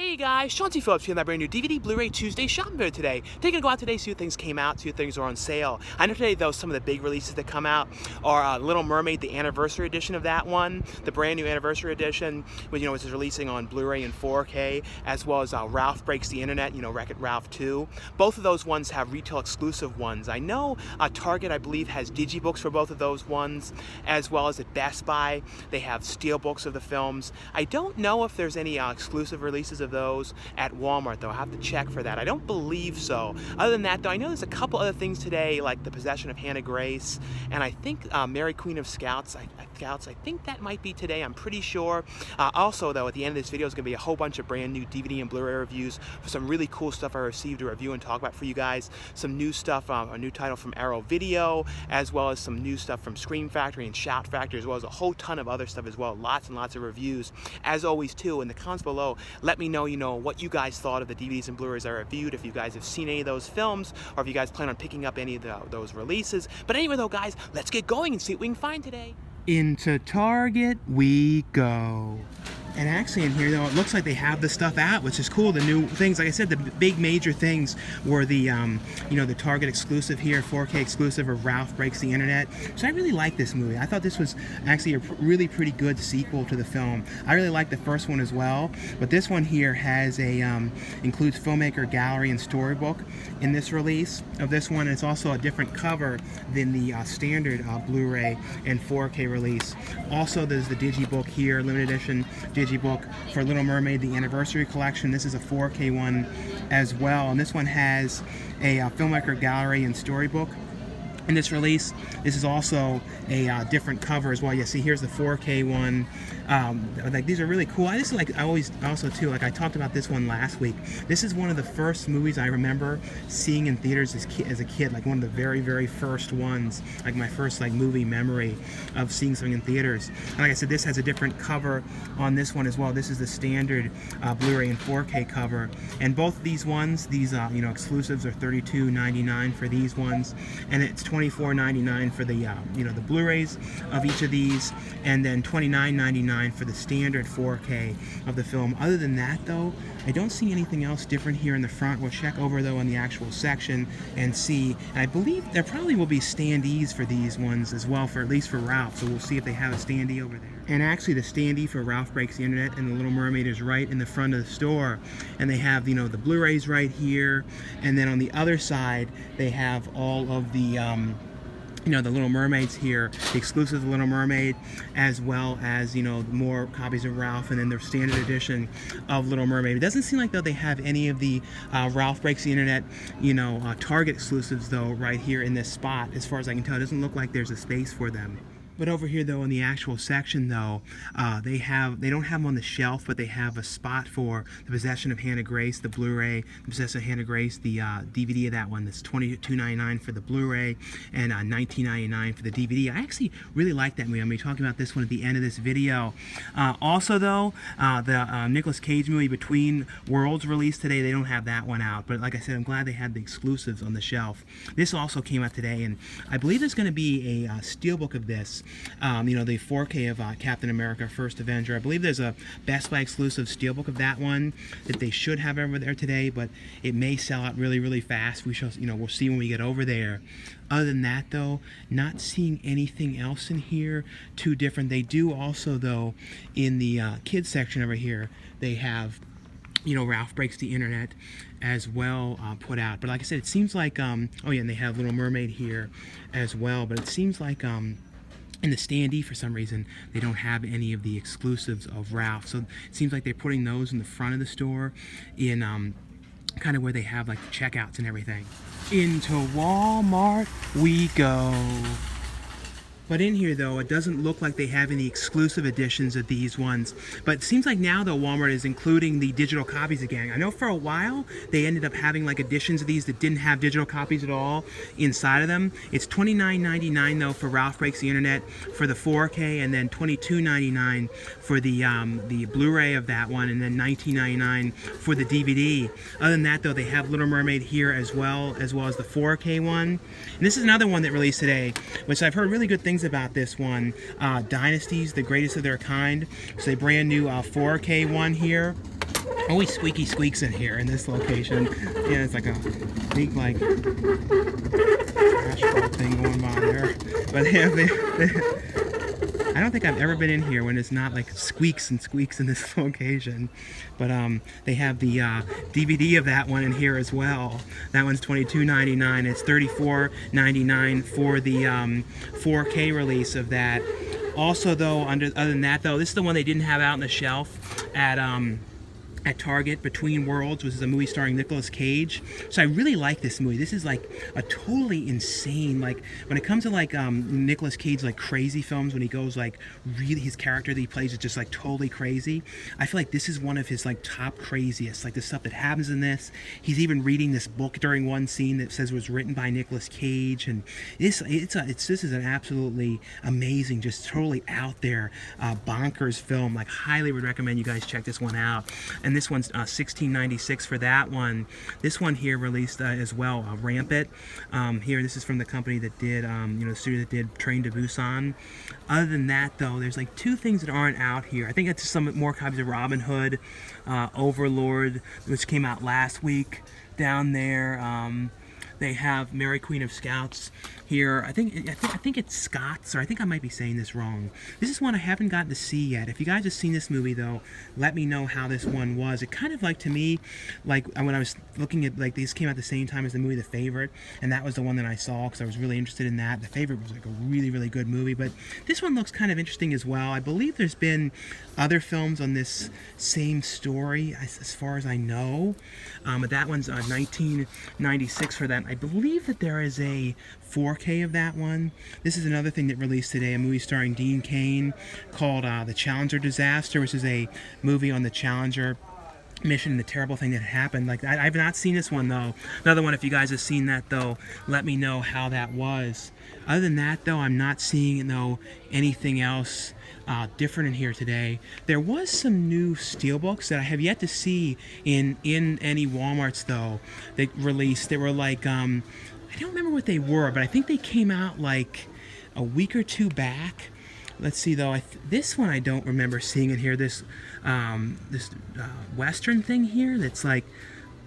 Hey guys, Sean T. Phillips here with my brand new DVD Blu-ray Tuesday shopping video today. Taking a go out today, see what things came out, see what things are on sale. I know today though some of the big releases that come out are Little Mermaid, the anniversary edition of that one, the brand new anniversary edition, which is releasing on Blu-ray and 4K, as well as Ralph Breaks the Internet, Wreck-It Ralph 2. Both of those ones have retail exclusive ones. I know Target, I believe, has digibooks for both of those ones, as well as at Best Buy they have steelbooks of the films. I don't know if there's any exclusive releases of those at Walmart though. I have to check for that. I don't believe so. Other than that though, I know there's a couple other things today, like The Possession of Hannah Grace, and I think Mary Queen of Scouts. I think that might be today. I'm pretty sure. Also though, at the end of this video is going to be a whole bunch of brand new DVD and Blu-ray reviews for some really cool stuff I received to review and talk about for you guys. Some new stuff, a new title from Arrow Video, as well as some new stuff from Scream Factory and Shout Factory, as well as a whole ton of other stuff as well. Lots and lots of reviews. As always too, in the comments below, let me know, what you guys thought of the DVDs and Blu-rays I reviewed, if you guys have seen any of those films, or if you guys plan on picking up any of those releases. But anyway though guys, let's get going and see what we can find today. Into Target we go. And actually in here though, it looks like they have the stuff out, which is cool. The new things, like I said, the big major things were the, the Target exclusive here, 4K exclusive of Ralph Breaks the Internet. So I really like this movie. I thought this was actually a really pretty good sequel to the film. I really like the first one as well, but this one here has a, includes Filmmaker, Gallery, and Storybook in this release of this one. It's also a different cover than the standard Blu-ray and 4K release. Also, there's the Digibook here, limited edition Digibook for Little Mermaid, the Anniversary Collection. This is a 4K one as well, and this one has a Filmmaker, Gallery, and Storybook in this release. This is also a different cover as well. You see, here's the 4K one. Like, these are really cool. I always also too, like I talked about this one last week. This is one of the first movies I remember seeing in theaters as a kid, like one of the very, very first ones, like my first movie memory of seeing something in theaters. And like I said, this has a different cover on this one as well. This is the standard Blu-ray and 4K cover. And both of these ones, these exclusives, are $32.99 for these ones, and it's $24.99 for the the Blu-rays of each of these, and then $29.99 for the standard 4K of the film. Other than that though, I don't see anything else different here in the front. We'll check over though in the actual section and see. And I believe there probably will be standees for these ones as well, for at least for Ralph. So we'll see if they have a standee over there. And actually the standee for Ralph Breaks the Internet and the Little Mermaid is right in the front of the store. And they have, the Blu-rays right here. And then on the other side, they have all of the the Little Mermaids here, the exclusive Little Mermaid, as well as, more copies of Ralph, and then their standard edition of Little Mermaid. It doesn't seem like, though, they have any of the Ralph Breaks the Internet, Target exclusives, though, right here in this spot. As far as I can tell, it doesn't look like there's a space for them. But over here, though, in the actual section, though, they don't have them on the shelf, but they have a spot for The Possession of Hannah Grace, the Blu-ray, The Possession of Hannah Grace, the DVD of that one. That's $22.99 for the Blu-ray and $19.99 for the DVD. I actually really like that movie. I'm going to be talking about this one at the end of this video. Also, though, the Nicolas Cage movie Between Worlds released today. They don't have that one out, but like I said, I'm glad they had the exclusives on the shelf. This also came out today, and I believe there's going to be a steelbook of this. The 4K of Captain America First Avenger. I believe there's a Best Buy exclusive steelbook of that one that they should have over there today, but it may sell out really, really fast. We shall, we'll see when we get over there. Other than that, though, not seeing anything else in here too different. They do also, though, in the kids section over here, they have Ralph Breaks the Internet as well put out. But like I said, it seems like, oh yeah, and they have Little Mermaid here as well, but it seems like, in the standee, for some reason, they don't have any of the exclusives of Ralph. So it seems like they're putting those in the front of the store in kind of where they have like the checkouts and everything. Into Walmart we go. But in here, though, it doesn't look like they have any exclusive editions of these ones. But it seems like now, though, Walmart is including the digital copies again. I know for a while, they ended up having like editions of these that didn't have digital copies at all inside of them. It's $29.99, though, for Ralph Breaks the Internet for the 4K, and then $22.99 for the Blu-ray of that one, and then $19.99 for the DVD. Other than that, though, they have Little Mermaid here as well as the 4K one. And this is another one that released today, which I've heard really good things about this one. Dynasties, the greatest of their kind. So a brand new 4K one here. Always squeaky squeaks in here in this location. Yeah, it's like a big like asphalt thing going by there. But I don't think I've ever been in here when it's not like squeaks and squeaks in this location. But they have the DVD of that one in here as well. That one's $22.99. It's $34.99 for the 4K release of that. Also, though, other than that, though, this is the one they didn't have out on the shelf at Target, Between Worlds, which is a movie starring Nicolas Cage. So I really like this movie. This is like a totally insane, like when it comes to like Nicolas Cage like crazy films, when he goes like really, his character that he plays is just like totally crazy. I feel like this is one of his like top craziest, like the stuff that happens in this. He's even reading this book during one scene that says it was written by Nicolas Cage, and this is an absolutely amazing, just totally out there bonkers film. Like highly would recommend you guys check this one out. And this one's $16.96 for that one. This one here released as well, Rampant. Here, this is from the company that did, the studio that did Train to Busan. Other than that, though, there's like two things that aren't out here. I think it's some more copies of Robin Hood, Overlord, which came out last week down there. They have Mary Queen of Scouts here. I think it's Scots, or I think I might be saying this wrong. This is one I haven't gotten to see yet. If you guys have seen this movie, though, let me know how this one was. It kind of like, to me, like when I was looking at, like, these came out at the same time as the movie The Favorite, and that was the one that I saw because I was really interested in that. The Favorite was like a really, really good movie, but this one looks kind of interesting as well. I believe there's been other films on this same story, as far as I know, but that one's $19.96 for that. I believe that there is a 4K of that one. This is another thing that released today, a movie starring Dean Cain called The Challenger Disaster, which is a movie on the Challenger mission and the terrible thing that happened. Like, I've not seen this one, though. Another one, if you guys have seen that, though, let me know how that was. Other than that, though, I'm not seeing, though, anything else different in here today. There was some new steelbooks that I have yet to see in any Walmarts, though, that released. They were like, I don't remember what they were, but I think they came out like a week or two back. Let's see, though. This one I don't remember seeing in here. This Western thing here that's like,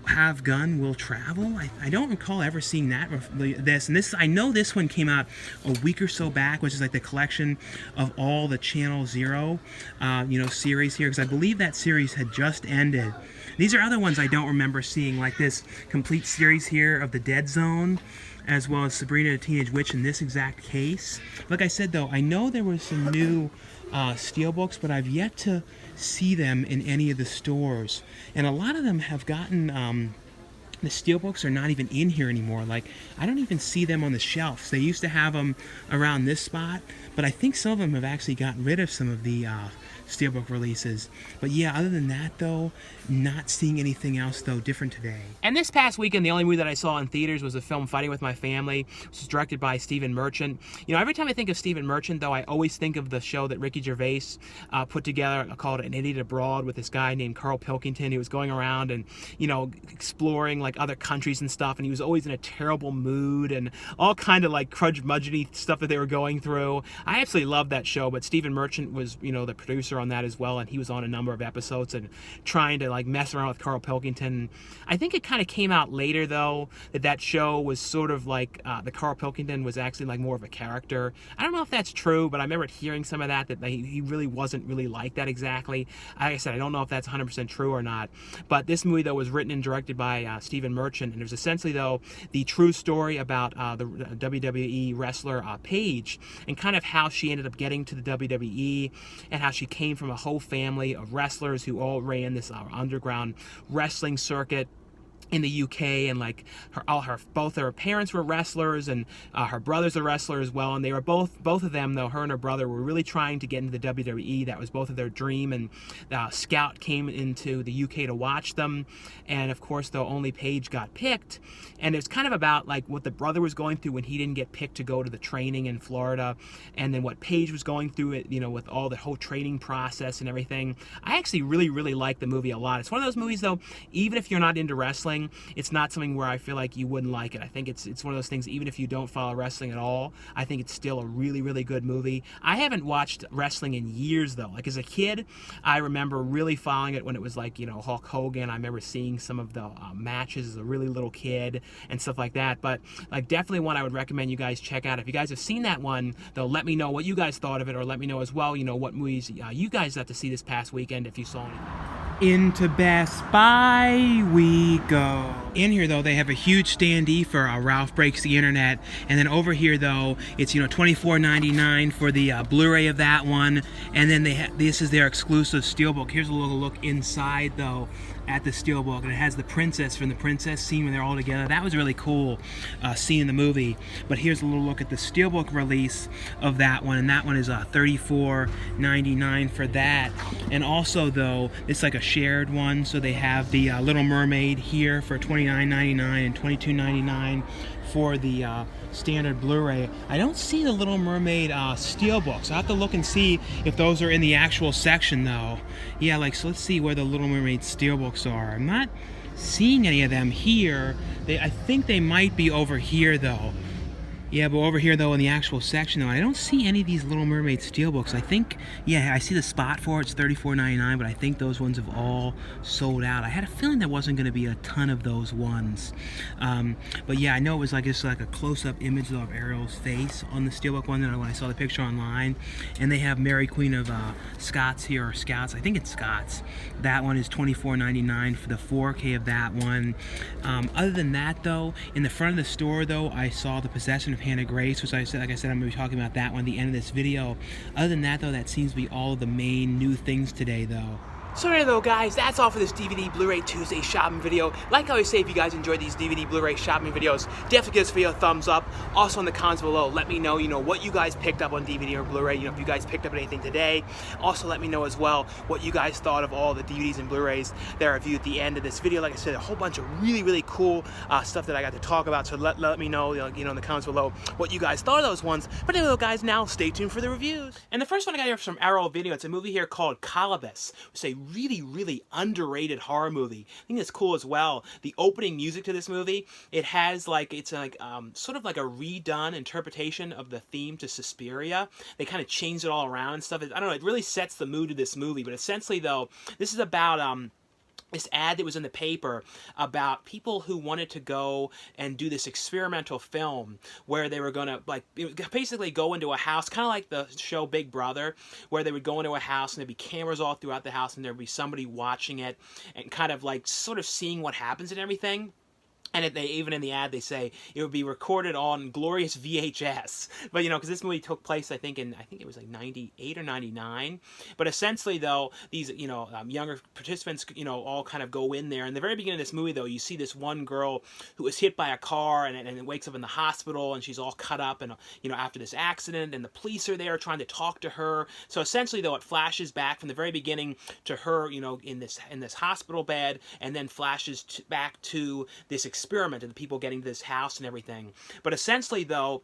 have gun will travel. I don't recall ever seeing that. This I know this one came out a week or so back, which is like the collection of all the Channel Zero series here, because I believe that series had just ended. These are other ones I don't remember seeing, like this complete series here of the Dead Zone, as well as Sabrina the Teenage Witch in this exact case. Like I said, though, I know there was some new steelbooks, but I've yet to see them in any of the stores. And a lot of them have gotten, the steelbooks are not even in here anymore. Like, I don't even see them on the shelves. They used to have them around this spot, but I think some of them have actually gotten rid of some of the steelbook releases. But yeah, other than that, though, not seeing anything else, though, different today. And this past weekend, the only movie that I saw in theaters was the film Fighting with My Family, which was directed by Stephen Merchant. You know, every time I think of Stephen Merchant, though, I always think of the show that Ricky Gervais put together called An Idiot Abroad, with this guy named Carl Pilkington. He was going around and, exploring like other countries and stuff, and he was always in a terrible mood and all kind of like curmudgeony stuff that they were going through. I absolutely loved that show, but Stephen Merchant was, the producer on that as well, and he was on a number of episodes and trying to like mess around with Carl Pilkington. I think it kind of came out later, though, that show was sort of like the Carl Pilkington was actually like more of a character. I don't know if that's true, but I remember hearing some of that he really wasn't really like that exactly. Like I said, I don't know if that's 100% true or not, but this movie, though, was written and directed by Stephen Merchant, and it was essentially, though, the true story about the WWE wrestler Paige, and kind of how she ended up getting to the WWE, and how she came from a whole family of wrestlers who all ran this underground wrestling circuit in the UK, and like both her parents were wrestlers, and her brothers are wrestlers as well, and they were both of them, though, her and her brother, were really trying to get into the WWE. That was both of their dream, and Scout came into the UK to watch them, and of course, though, only Paige got picked, and it's kind of about like what the brother was going through when he didn't get picked to go to the training in Florida, and then what Paige was going through it, with all the whole training process and everything. I actually really, really like the movie a lot. It's one of those movies, though, even if you're not into wrestling, wrestling, it's not something where I feel like you wouldn't like it. I think it's one of those things, even if you don't follow wrestling at all, I think it's still a really, really good movie. I haven't watched wrestling in years, though. Like, as a kid, I remember really following it when it was like, you know, Hulk Hogan. I remember seeing some of the matches as a really little kid and stuff like that. But, like, definitely one I would recommend you guys check out. If you guys have seen that one, though, let me know what you guys thought of it, or let me know as well, you know, what movies you guys got to see this past weekend if you saw any. Into Best Buy we go. In here, though, they have a huge standee for Ralph Breaks the Internet, and then over here, though, it's, you know, $24.99 for the Blu-ray of that one, and then this is their exclusive Steelbook. Here's a little look inside, though, at the Steelbook, and it has the princess from the princess scene when they're all together. That was really cool scene in the movie. But here's a little look at the Steelbook release of that one, and that one is $34.99 for that. And also, though, it's like a shared one, so they have the Little Mermaid here for $29.99 and $22.99 for the standard Blu-ray. I don't see the Little Mermaid Steelbook, so I have to look and see if those are in the actual section, though. Yeah, like, so let's see where the Little Mermaid Steelbooks are. I'm not seeing any of them here. I think they might be over here, though. Yeah, but over here, though, in the actual section, though, I don't see any of these Little Mermaid Steelbooks. I think, yeah, I see the spot for it. It's $34.99, but I think those ones have all sold out. I had a feeling there wasn't going to be a ton of those ones. But yeah, I know it was like just like a close-up image of Ariel's face on the Steelbook one when I saw the picture online. And they have Mary Queen of Scots here, or Scouts. I think it's Scots. That one is $24.99 for the 4K of that one. Other than that, though, in the front of the store, though, I saw The Possession of Hannah Grace, which like I said, I'm going to be talking about that one at the end of this video. Other than that, though, that seems to be all of the main new things today, though. So anyway, though, guys, that's all for this DVD Blu-ray Tuesday shopping video. Like I always say, if you guys enjoyed these DVD Blu-ray shopping videos, definitely give this video a thumbs up. Also, in the comments below, let me know, you know, what you guys picked up on DVD or Blu-ray. You know, if you guys picked up anything today. Also, let me know as well what you guys thought of all the DVDs and Blu-rays that I reviewed at the end of this video. Like I said, a whole bunch of really, really cool stuff that I got to talk about. So let me know, you know, in the comments below what you guys thought of those ones. But anyway, guys, now stay tuned for the reviews. And the first one I got here is from Arrow Video. It's a movie here called Kolobos. It's a really, really underrated horror movie. I think it's cool as well. The opening music to this movie, it has like, it's like sort of like a redone interpretation of the theme to Suspiria. They kind of changed it all around and stuff. I don't know, it really sets the mood of this movie. But essentially, though, this is about this ad that was in the paper about people who wanted to go and do this experimental film where they were going to, like, basically go into a house, kind of like the show Big Brother, where they would go into a house and there'd be cameras all throughout the house and there'd be somebody watching it and kind of like sort of seeing what happens and everything. And even in the ad, they say it would be recorded on glorious VHS. But, you know, because this movie took place, I think it was like 98 or 99. But essentially, though, these, you know, younger participants, you know, all kind of go in there. In the very beginning of this movie, though, you see this one girl who was hit by a car and wakes up in the hospital, and she's all cut up, and, you know, after this accident, and the police are there trying to talk to her. So essentially, though, it flashes back from the very beginning to her, you know, in this hospital bed, and then flashes back to this experiment and the people getting to this house and everything. But essentially, though,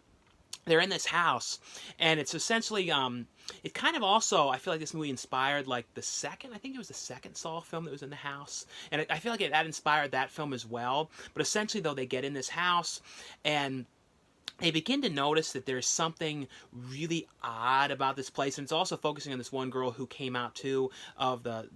they're in this house, and it's essentially, it kind of also, I feel like this movie inspired, like, I think it was the second Saw film that was in the house, and I feel like that inspired that film as well. But essentially, though, they get in this house, and they begin to notice that there's something really odd about this place. And it's also focusing on this one girl who came out, too, of the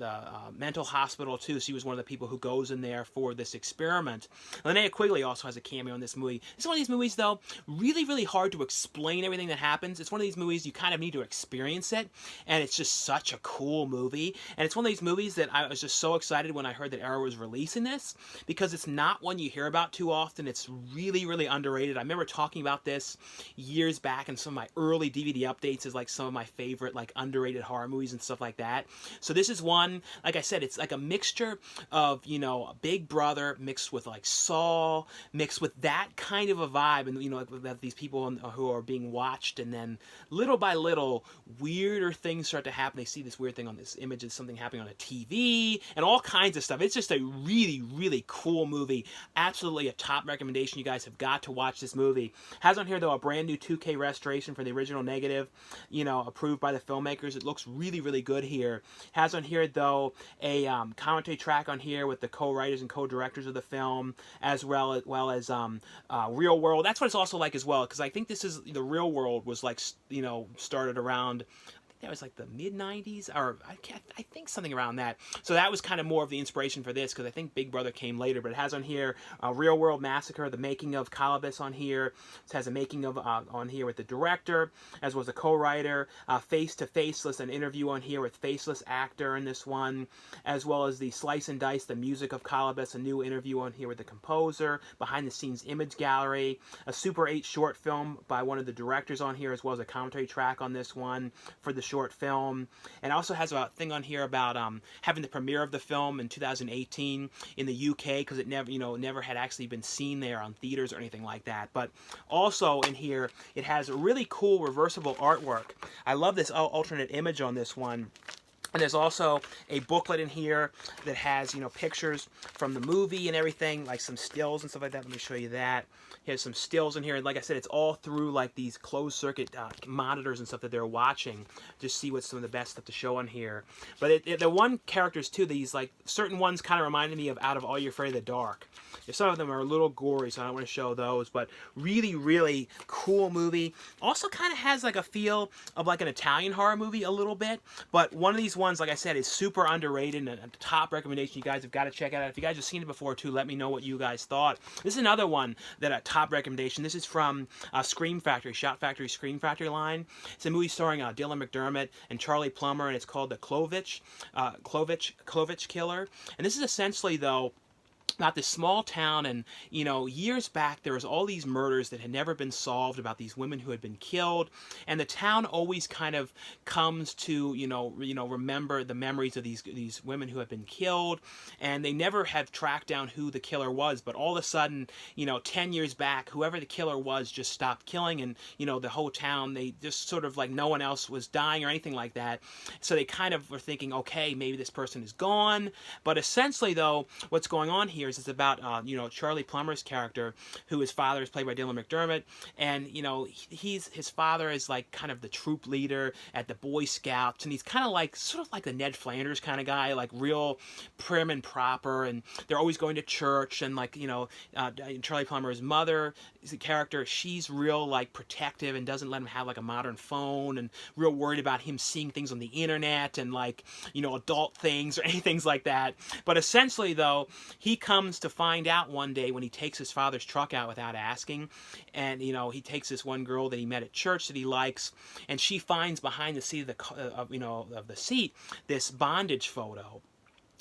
mental hospital, too. She was one of the people who goes in there for this experiment. Linnea Quigley also has a cameo in this movie. It's one of these movies, though, really, really hard to explain everything that happens. It's one of these movies you kind of need to experience it. And it's just such a cool movie. And it's one of these movies that I was just so excited when I heard that Arrow was releasing this, because it's not one you hear about too often. It's really, really underrated. I remember talking about this years back in some of my early DVD updates as like some of my favorite like underrated horror movies and stuff like that. So this is one, like I said, it's like a mixture of, you know, Big Brother mixed with like Saw, mixed with that kind of a vibe, and, you know, that these people who are being watched, and then little by little weirder things start to happen. They see this weird thing on this image of something happening on a TV and all kinds of stuff. It's just a really, really cool movie. Absolutely a top recommendation. You guys have got to watch this movie. Has on here, though, a brand new 2K restoration for the original negative, you know, approved by the filmmakers. It looks really, really good here. Has on here, though, a commentary track on here with the co-writers and co-directors of the film, as well as Real World. That's what it's also like as well, because I think this is, the Real World was like, you know, started around, that was like the mid-90s, or I think something around that. So that was kind of more of the inspiration for this, because I think Big Brother came later. But it has on here Real World Massacre, the making of Kolobos on here. It has a making of on here with the director, as well as a co-writer. Face to Faceless, an interview on here with Faceless actor in this one, as well as the Slice and Dice, the music of Kolobos, a new interview on here with the composer. Behind the scenes image gallery, a Super 8 short film by one of the directors on here, as well as a commentary track on this one for the short film. And also has a thing on here about having the premiere of the film in 2018 in the UK, because it never, you know, never had actually been seen there on theaters or anything like that. But also in here, it has a really cool reversible artwork. I love this alternate image on this one. And there's also a booklet in here that has, you know, pictures from the movie and everything, like some stills and stuff like that. Let me show you that. Here's some stills in here. And like I said, it's all through like these closed circuit monitors and stuff that they're watching. Just see what's some of the best stuff to show on here. But the one characters too, these like certain ones kind of reminded me of Out of All You're Afraid of the Dark. Some of them are a little gory, so I don't want to show those. But really, really cool movie. Also kind of has like a feel of like an Italian horror movie a little bit. But one of these ones, like I said, is super underrated and a top recommendation. You guys have got to check it out. If you guys have seen it before too, let me know what you guys thought. This is another one that a top recommendation. This is from Scream Factory, Shot Factory, Scream Factory line. It's a movie starring Dylan McDermott and Charlie Plummer, and it's called The Clovehitch Killer. And this is essentially, though, about this small town, and you know, years back there was all these murders that had never been solved about these women who had been killed, and the town always kind of comes to you know remember the memories of these women who have been killed, and they never have tracked down who the killer was. But all of a sudden, you know, 10 years back, whoever the killer was just stopped killing, and you know, the whole town, they just sort of like no one else was dying or anything like that. So they kind of were thinking, okay, maybe this person is gone. But essentially, though, what's going on here is it's about you know, Charlie Plummer's character, who his father is played by Dylan McDermott, and you know, his father is like kind of the troop leader at the Boy Scouts, and he's kind of like sort of like the Ned Flanders kind of guy, like real prim and proper, and they're always going to church, and like you know, Charlie Plummer's mother is a character, she's real like protective and doesn't let him have like a modern phone, and real worried about him seeing things on the internet and like you know, adult things or anything like that. But essentially, though, he comes to find out one day when he takes his father's truck out without asking, and you know, he takes this one girl that he met at church that he likes, and she finds behind the seat of the seat this bondage photo.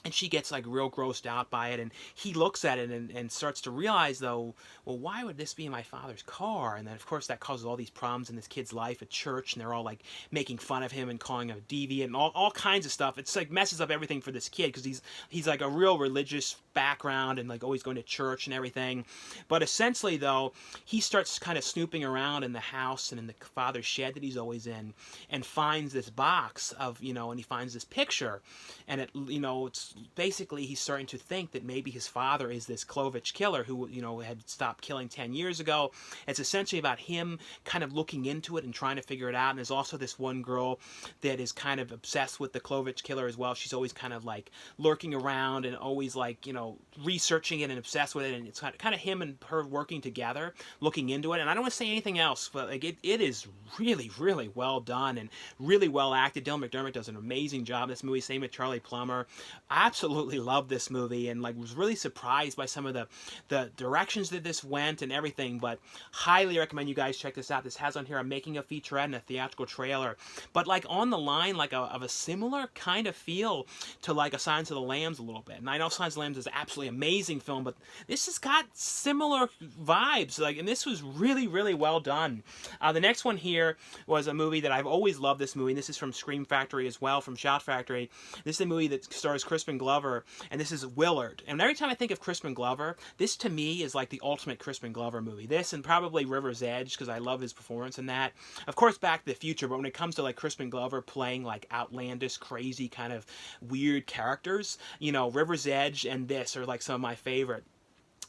And she gets like real grossed out by it, and he looks at it and starts to realize, though, well, why would this be in my father's car? And then of course that causes all these problems in this kid's life at church, and they're all like making fun of him and calling him a deviant and all kinds of stuff. It's like messes up everything for this kid, because he's like a real religious background and like always going to church and everything. But essentially, though, he starts kind of snooping around in the house and in the father's shed that he's always in, and finds this box of, you know, and he finds this picture, and it, you know, it's basically he's starting to think that maybe his father is this Clovehitch killer who, you know, had stopped killing 10 years ago. It's essentially about him kind of looking into it and trying to figure it out. And there's also this one girl that is kind of obsessed with the Clovehitch killer as well. She's always kind of like lurking around and always like, you know, researching it and obsessed with it. And it's kind of him and her working together, looking into it. And I don't want to say anything else, but like it is really, really well done and really well acted. Dylan McDermott does an amazing job in this movie. Same with Charlie Plummer. I absolutely loved this movie, and like was really surprised by some of the directions that this went and everything. But highly recommend you guys check this out. This has on here a making of featurette and a theatrical trailer, but like on the line like of a similar kind of feel to like a Silence of the Lambs a little bit. And I know Silence of the Lambs is an absolutely amazing film, but this has got similar vibes. Like, and this was really, really well done. The next one here was a movie that I've always loved. This movie, and this is from Scream Factory as well, from Shot Factory. This is a movie that stars Crispin Glover, and this is Willard. And every time I think of Crispin Glover, this to me is like the ultimate Crispin Glover movie. This and probably River's Edge, because I love his performance in that. Of course, Back to the Future, but when it comes to like Crispin Glover playing like outlandish, crazy, kind of weird characters, you know, River's Edge and this are like some of my favorite.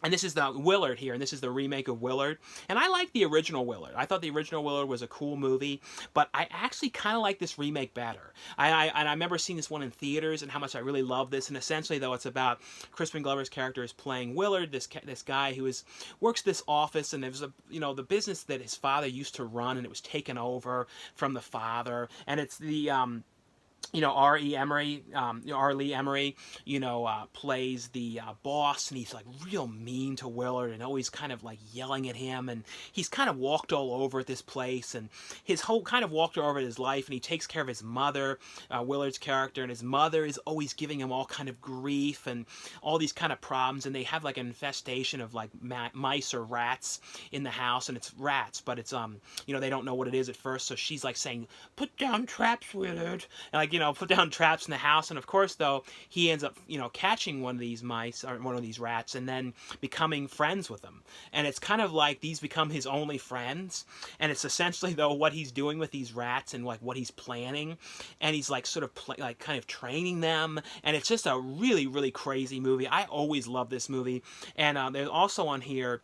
And this is the Willard here, and this is the remake of Willard. And I like the original Willard. I thought the original Willard was a cool movie, but I actually kind of like this remake better. And I remember seeing this one in theaters and how much I really love this. And essentially, though, it's about Crispin Glover's character is playing Willard, this guy who works this office, and there's the business that his father used to run, and it was taken over from the father. And it's the R.E. Emery, R. Lee Emery, plays the boss, and he's like real mean to Willard and always kind of like yelling at him, and he's kind of walked all over at this place, and his whole kind of walked all over his life, and he takes care of his mother, Willard's character, and his mother is always giving him all kind of grief and all these kind of problems, and they have like an infestation of like mice or rats in the house, and it's rats, but it's they don't know what it is at first, so she's like saying, "Put down traps, Willard," and like put down traps in the house. And of course, though, he ends up catching one of these mice or one of these rats and then becoming friends with them. And it's kind of like these become his only friends, and it's essentially, though, what he's doing with these rats and like what he's planning, and he's like sort of kind of training them, and it's just a really, really crazy movie. I always love this movie. And there's also on here,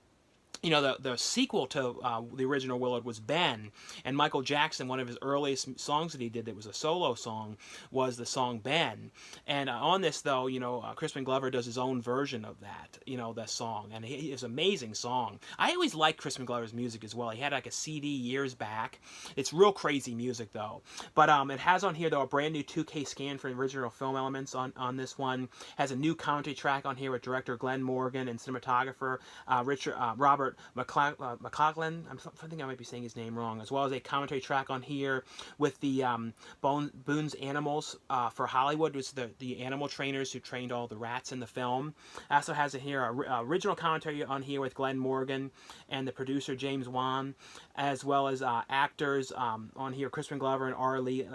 the sequel to the original Willard was Ben, and Michael Jackson, one of his earliest songs that he did that was a solo song, was the song Ben. And on this, though, Crispin Glover does his own version of that, the song, and it's an amazing song. I always liked Crispin Glover's music as well. He had like a CD years back. It's real crazy music, though. But it has on here, though, a brand new 2K scan for original film elements on this one. Has a new commentary track on here with director Glen Morgan and cinematographer Robert McLaughlin. I think I might be saying his name wrong, as well as a commentary track on here with the Boone's Animals for Hollywood, which is the animal trainers who trained all the rats in the film. Also has it here original commentary on here with Glen Morgan and the producer James Wan, as well as actors on here, Crispin Glover and R. Lee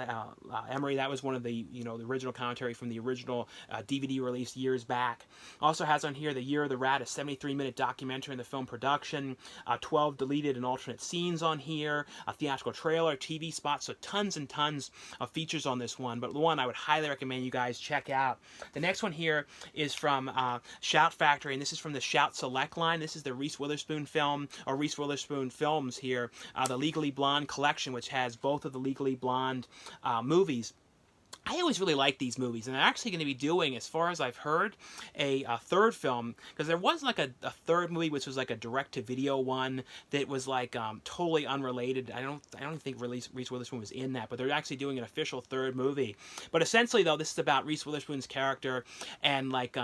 Emery. That was one of the the original commentary from the original DVD release years back. Also has on here The Year of the Rat, a 73-minute documentary in the film production. 12 deleted and alternate scenes on here, a theatrical trailer, TV spots, so tons and tons of features on this one, but the one I would highly recommend you guys check out. The next one here is from Shout Factory, and this is from the Shout Select line. This is the Reese Witherspoon film, or Reese Witherspoon films here, the Legally Blonde collection, which has both of the Legally Blonde movies. I always really like these movies, and they're actually going to be doing, as far as I've heard, a third film, because there was like a third movie which was like a direct-to-video one that was like totally unrelated. I don't think Reese Witherspoon was in that, but they're actually doing an official third movie. But essentially, though, this is about Reese Witherspoon's character, and like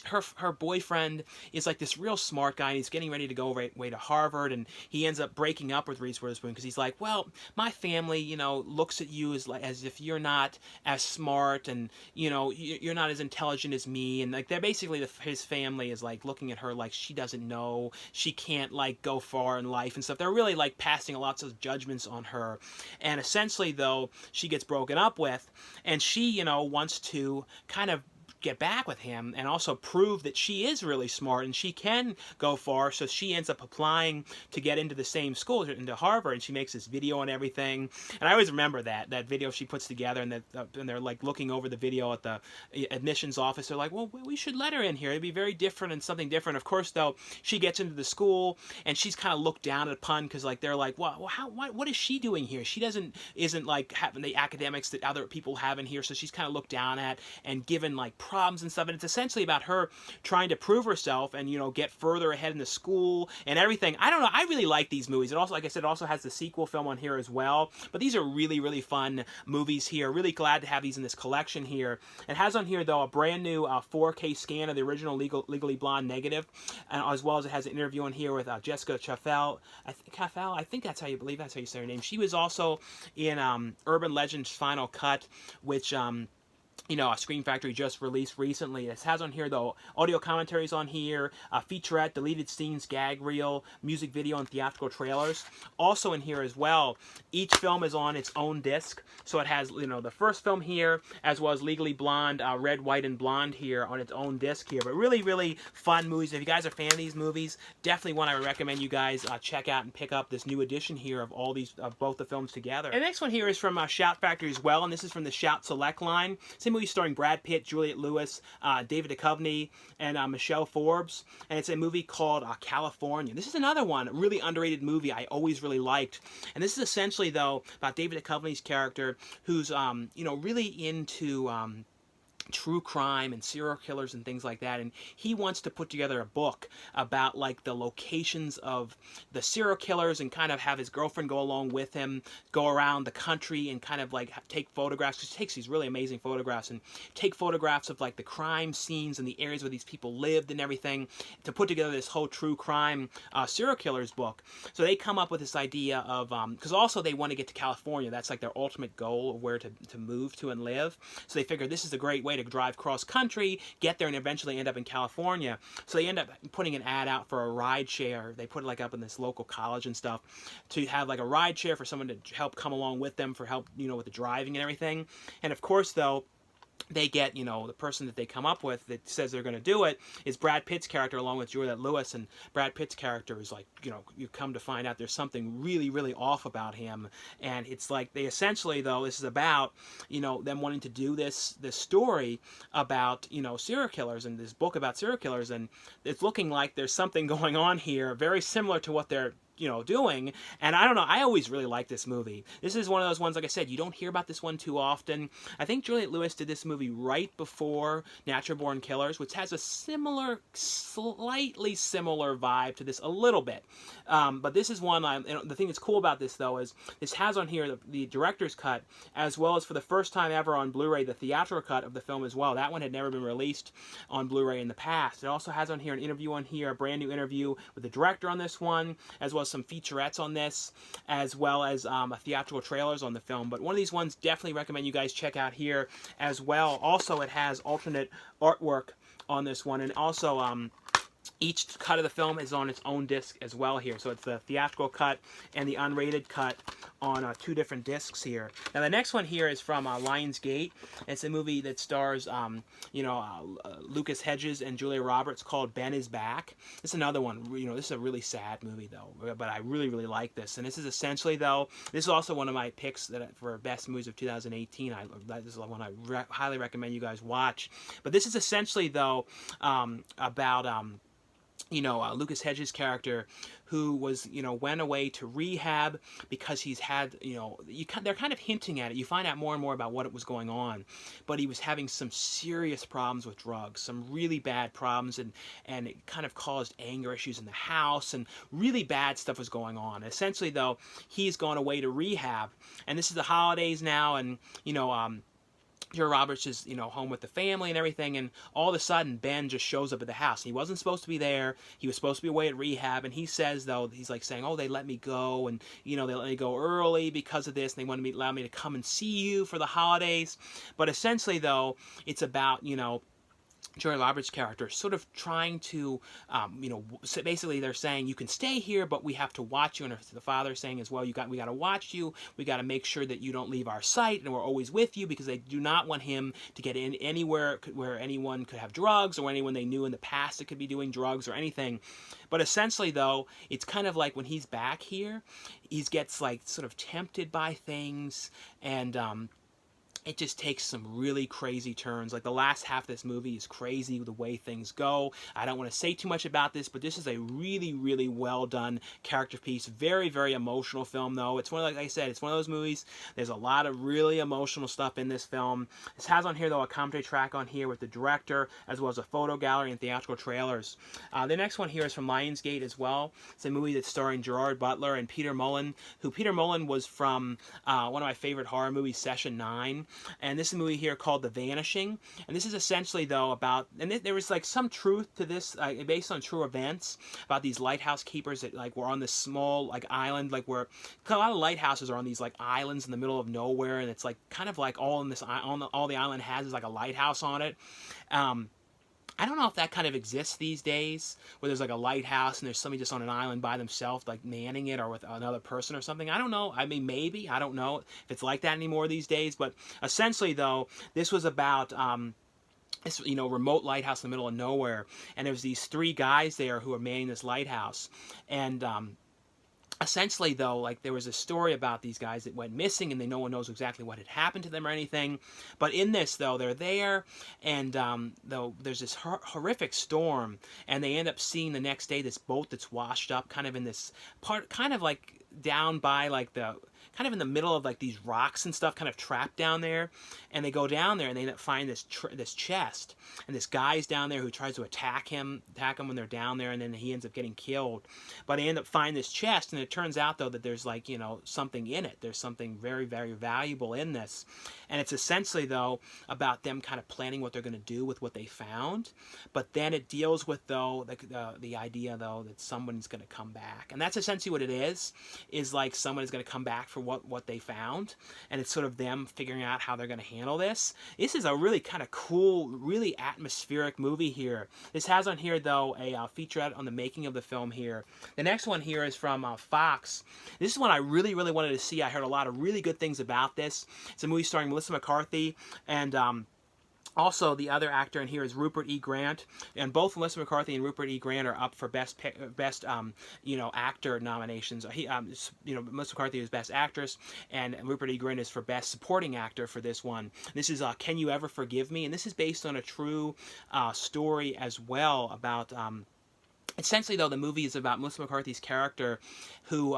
her boyfriend is like this real smart guy, and he's getting ready to go away to Harvard, and he ends up breaking up with Reese Witherspoon because he's like, well, my family, looks at you as if you're not as smart, and you're not as intelligent as me, and like they're basically his family is like looking at her like she doesn't know, she can't like go far in life and stuff. They're really like passing lots of judgments on her, and essentially, though, she gets broken up with, and she wants to kind of get back with him and also prove that she is really smart and she can go far. So she ends up applying to get into the same school, into Harvard, and she makes this video and everything. And I always remember that video she puts together, and they're like looking over the video at the admissions office. They're like, well, we should let her in here. It'd be very different and something different. Of course, though, she gets into the school and she's kind of looked down upon because like they're like, well, what is she doing here? She isn't like having the academics that other people have in here. So she's kind of looked down at and given like problems and stuff, and it's essentially about her trying to prove herself and get further ahead in the school and everything. I don't know, I really like these movies. It also, like I said, it also has the sequel film on here as well, but these are really, really fun movies here. Really glad to have these in this collection here. It has on here, though, a brand new 4K scan of the original Legally Blonde negative, and as well as it has an interview on here with Jessica Chaffel. I think that's how you say her name. She was also in Urban Legend's Final Cut, which a Screen Factory just released recently. It has on here, though, audio commentaries on here, featurette, deleted scenes, gag reel, music video, and theatrical trailers. Also in here as well, each film is on its own disc. So it has, the first film here, as well as Legally Blonde, Red, White, and Blonde here on its own disc here. But really, really fun movies. If you guys are a fan of these movies, definitely one I would recommend you guys check out and pick up this new edition here of both the films together. And the next one here is from Shout Factory as well, and this is from the Shout Select line. Same a movie starring Brad Pitt, Juliette Lewis, David Duchovny, and Michelle Forbes, and it's a movie called California. This is another one, a really underrated movie I always really liked, and this is essentially, though, about David Duchovny's character, who's, you know, really into true crime and serial killers and things like that, and he wants to put together a book about like the locations of the serial killers and kind of have his girlfriend go along with him, go around the country and kind of like take photographs, because he takes these really amazing photographs, and take photographs of like the crime scenes and the areas where these people lived and everything, to put together this whole true crime serial killers book. So they come up with this idea of, because also they want to get to California, that's like their ultimate goal of where to move to and live, so they figure this is a great way to drive cross country, get there, and eventually end up in California. So they end up putting an ad out for a ride share. They put it like up in this local college and stuff, to have like a ride share for someone to help come along with them, for help, you know, with the driving and everything. And of course, though, they get, you know, the person that they come up with that says they're going to do it is Brad Pitt's character along with Juliette Lewis, and Brad Pitt's character is like, you know, you come to find out there's something really, really off about him, and it's like they essentially, though, this is about, you know, them wanting to do this story about, you know, serial killers, and this book about serial killers, and it's looking like there's something going on here very similar to what they're, you know, doing. And I don't know, I always really like this movie. This is one of those ones, like I said, you don't hear about this one too often. I think Juliette Lewis did this movie right before Natural Born Killers, which has a similar, slightly similar vibe to this a little bit. But this is one, the thing that's cool about this, though, is this has on here the director's cut, as well as for the first time ever on Blu-ray, the theatrical cut of the film as well. That one had never been released on Blu-ray in the past. It also has on here an interview on here, a brand new interview with the director on this one, as well as some featurettes on this, as well as theatrical trailers on the film. But one of these ones definitely recommend you guys check out here as well. Also, it has alternate artwork on this one, and also each cut of the film is on its own disc as well here. So it's the theatrical cut and the unrated cut on two different discs here. Now the next one here is from Lionsgate. It's a movie that stars, you know, Lucas Hedges and Julia Roberts, called Ben is Back. This is another one, you know, this is a really sad movie, though, but I really, really like this. And this is essentially, though, this is also one of my picks for best movies of 2018. This is one I highly recommend you guys watch. But this is essentially, though, about you know, Lucas Hedges' character, who was, you know, went away to rehab because he's had, you know, they're kind of hinting at it. You find out more and more about what was going on, but he was having some serious problems with drugs, some really bad problems, and it kind of caused anger issues in the house, and really bad stuff was going on. Essentially, though, he's gone away to rehab, and this is the holidays now, and, you know, Julia Roberts is, you know, home with the family and everything, and all of a sudden Ben just shows up at the house. He wasn't supposed to be there. He was supposed to be away at rehab, and he says, though, he's like saying, oh, they let me go, and, you know, they let me go early because of this, and they wanted me, allow me to come and see you for the holidays. But essentially, though, it's about, you know, Julia Roberts' character sort of trying to, you know, so basically they're saying you can stay here, but we have to watch you. And the father's saying as well, we got to watch you. We got to make sure that you don't leave our sight, and we're always with you, because they do not want him to get in anywhere where anyone could have drugs, or anyone they knew in the past that could be doing drugs or anything. But essentially, though, it's kind of like when he's back here, he gets like sort of tempted by things, and it just takes some really crazy turns. Like the last half of this movie is crazy the way things go. I don't want to say too much about this, but this is a really, really well done character piece. Very, very emotional film, though. It's one of, like I said, it's one of those movies. There's a lot of really emotional stuff in this film. This has on here, though, a commentary track on here with the director, as well as a photo gallery and theatrical trailers. The next one here is from Lionsgate as well. It's a movie that's starring Gerard Butler and Peter Mullen, who Peter Mullen was from one of my favorite horror movies, Session 9. And this is a movie here called The Vanishing, and this is essentially, though, about, and there was like some truth to this, based on true events, about these lighthouse keepers that like were on this small like island, like where a lot of lighthouses are on these like islands in the middle of nowhere, and it's like kind of like all in this all the island has is like a lighthouse on it. I don't know if that kind of exists these days, where there's like a lighthouse and there's somebody just on an island by themselves, like manning it, or with another person or something. I don't know. I mean, maybe. I don't know if it's like that anymore these days. But essentially, though, this was about this, you know, remote lighthouse in the middle of nowhere, and there was these three guys there who were manning this lighthouse, and essentially, though, like there was a story about these guys that went missing, and no one knows exactly what had happened to them or anything. But in this, though, they're there, and though there's this horrific storm, and they end up seeing the next day this boat that's washed up, kind of in this part, kind of like down by like the kind of in the middle of like these rocks and stuff, kind of trapped down there. And they go down there and they end up finding this chest, and this guy's down there who tries to attack them when they're down there, and then he ends up getting killed. But they end up finding this chest, and it turns out though that there's like, you know, something in it. There's something very, very valuable in this, and it's essentially though about them kind of planning what they're going to do with what they found. But then it deals with though the idea though that someone's going to come back, and that's essentially what it is like someone is going to come back for what they found, and it's sort of them figuring out how they're going to handle this. This is a really kind of cool, really atmospheric movie here. This has on here though a featurette on the making of the film here. The next one here is from Fox. This is one I really, really wanted to see. I heard a lot of really good things about this. It's a movie starring Melissa McCarthy, and also, the other actor in here is Rupert E. Grant, and both Melissa McCarthy and Rupert E. Grant are up for best actor nominations. Melissa McCarthy is best actress, and Rupert E. Grant is for best supporting actor for this one. This is Can You Ever Forgive Me? And this is based on a true story as well about. Essentially, though, the movie is about Melissa McCarthy's character, who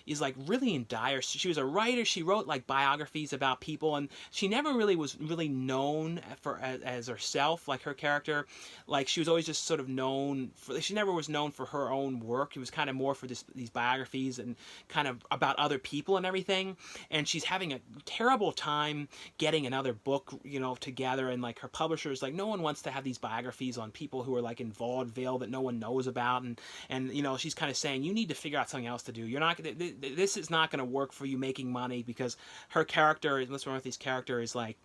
is like really in dire. She was a writer. She wrote like biographies about people, and she never really was really known for as herself. Like her character, like she was always just sort of known for. She never was known for her own work. It was kind of more for these biographies and kind of about other people and everything. And she's having a terrible time getting another book, you know, together. And like her publisher is like, no one wants to have these biographies on people who are like in vaudeville that no one knows about, and you know, she's kind of saying you need to figure out something else to do. You're not this is not going to work for you making money, because her character, Melissa McCarthy's character, is like,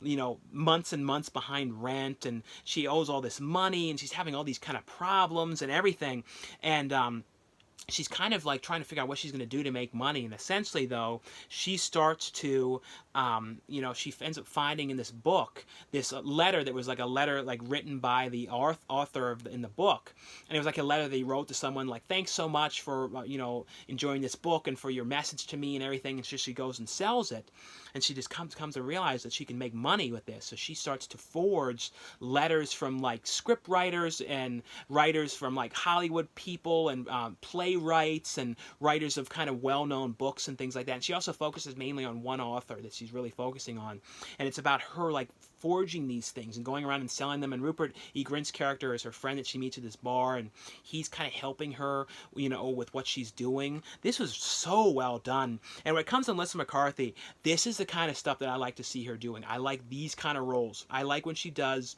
you know, months and months behind rent, and she owes all this money, and she's having all these kind of problems and everything, and she's kind of like trying to figure out what she's going to do to make money. And essentially, though, she starts to, she ends up finding in this book this letter that was like a letter like written by the author in the book. And it was like a letter that he wrote to someone like, thanks so much for, enjoying this book and for your message to me and everything. And so she goes and sells it. And she just comes to realize that she can make money with this. So she starts to forge letters from like script writers and writers from like Hollywood people and playwrights and writers of kind of well-known books and things like that. And she also focuses mainly on one author that she's really focusing on. And it's about her like forging these things and going around and selling them. And Rupert E. Grint's character is her friend that she meets at this bar, and he's kind of helping her, with what she's doing. This was so well done. And when it comes to Melissa McCarthy, this is the kind of stuff that I like to see her doing. I like these kind of roles. I like when she does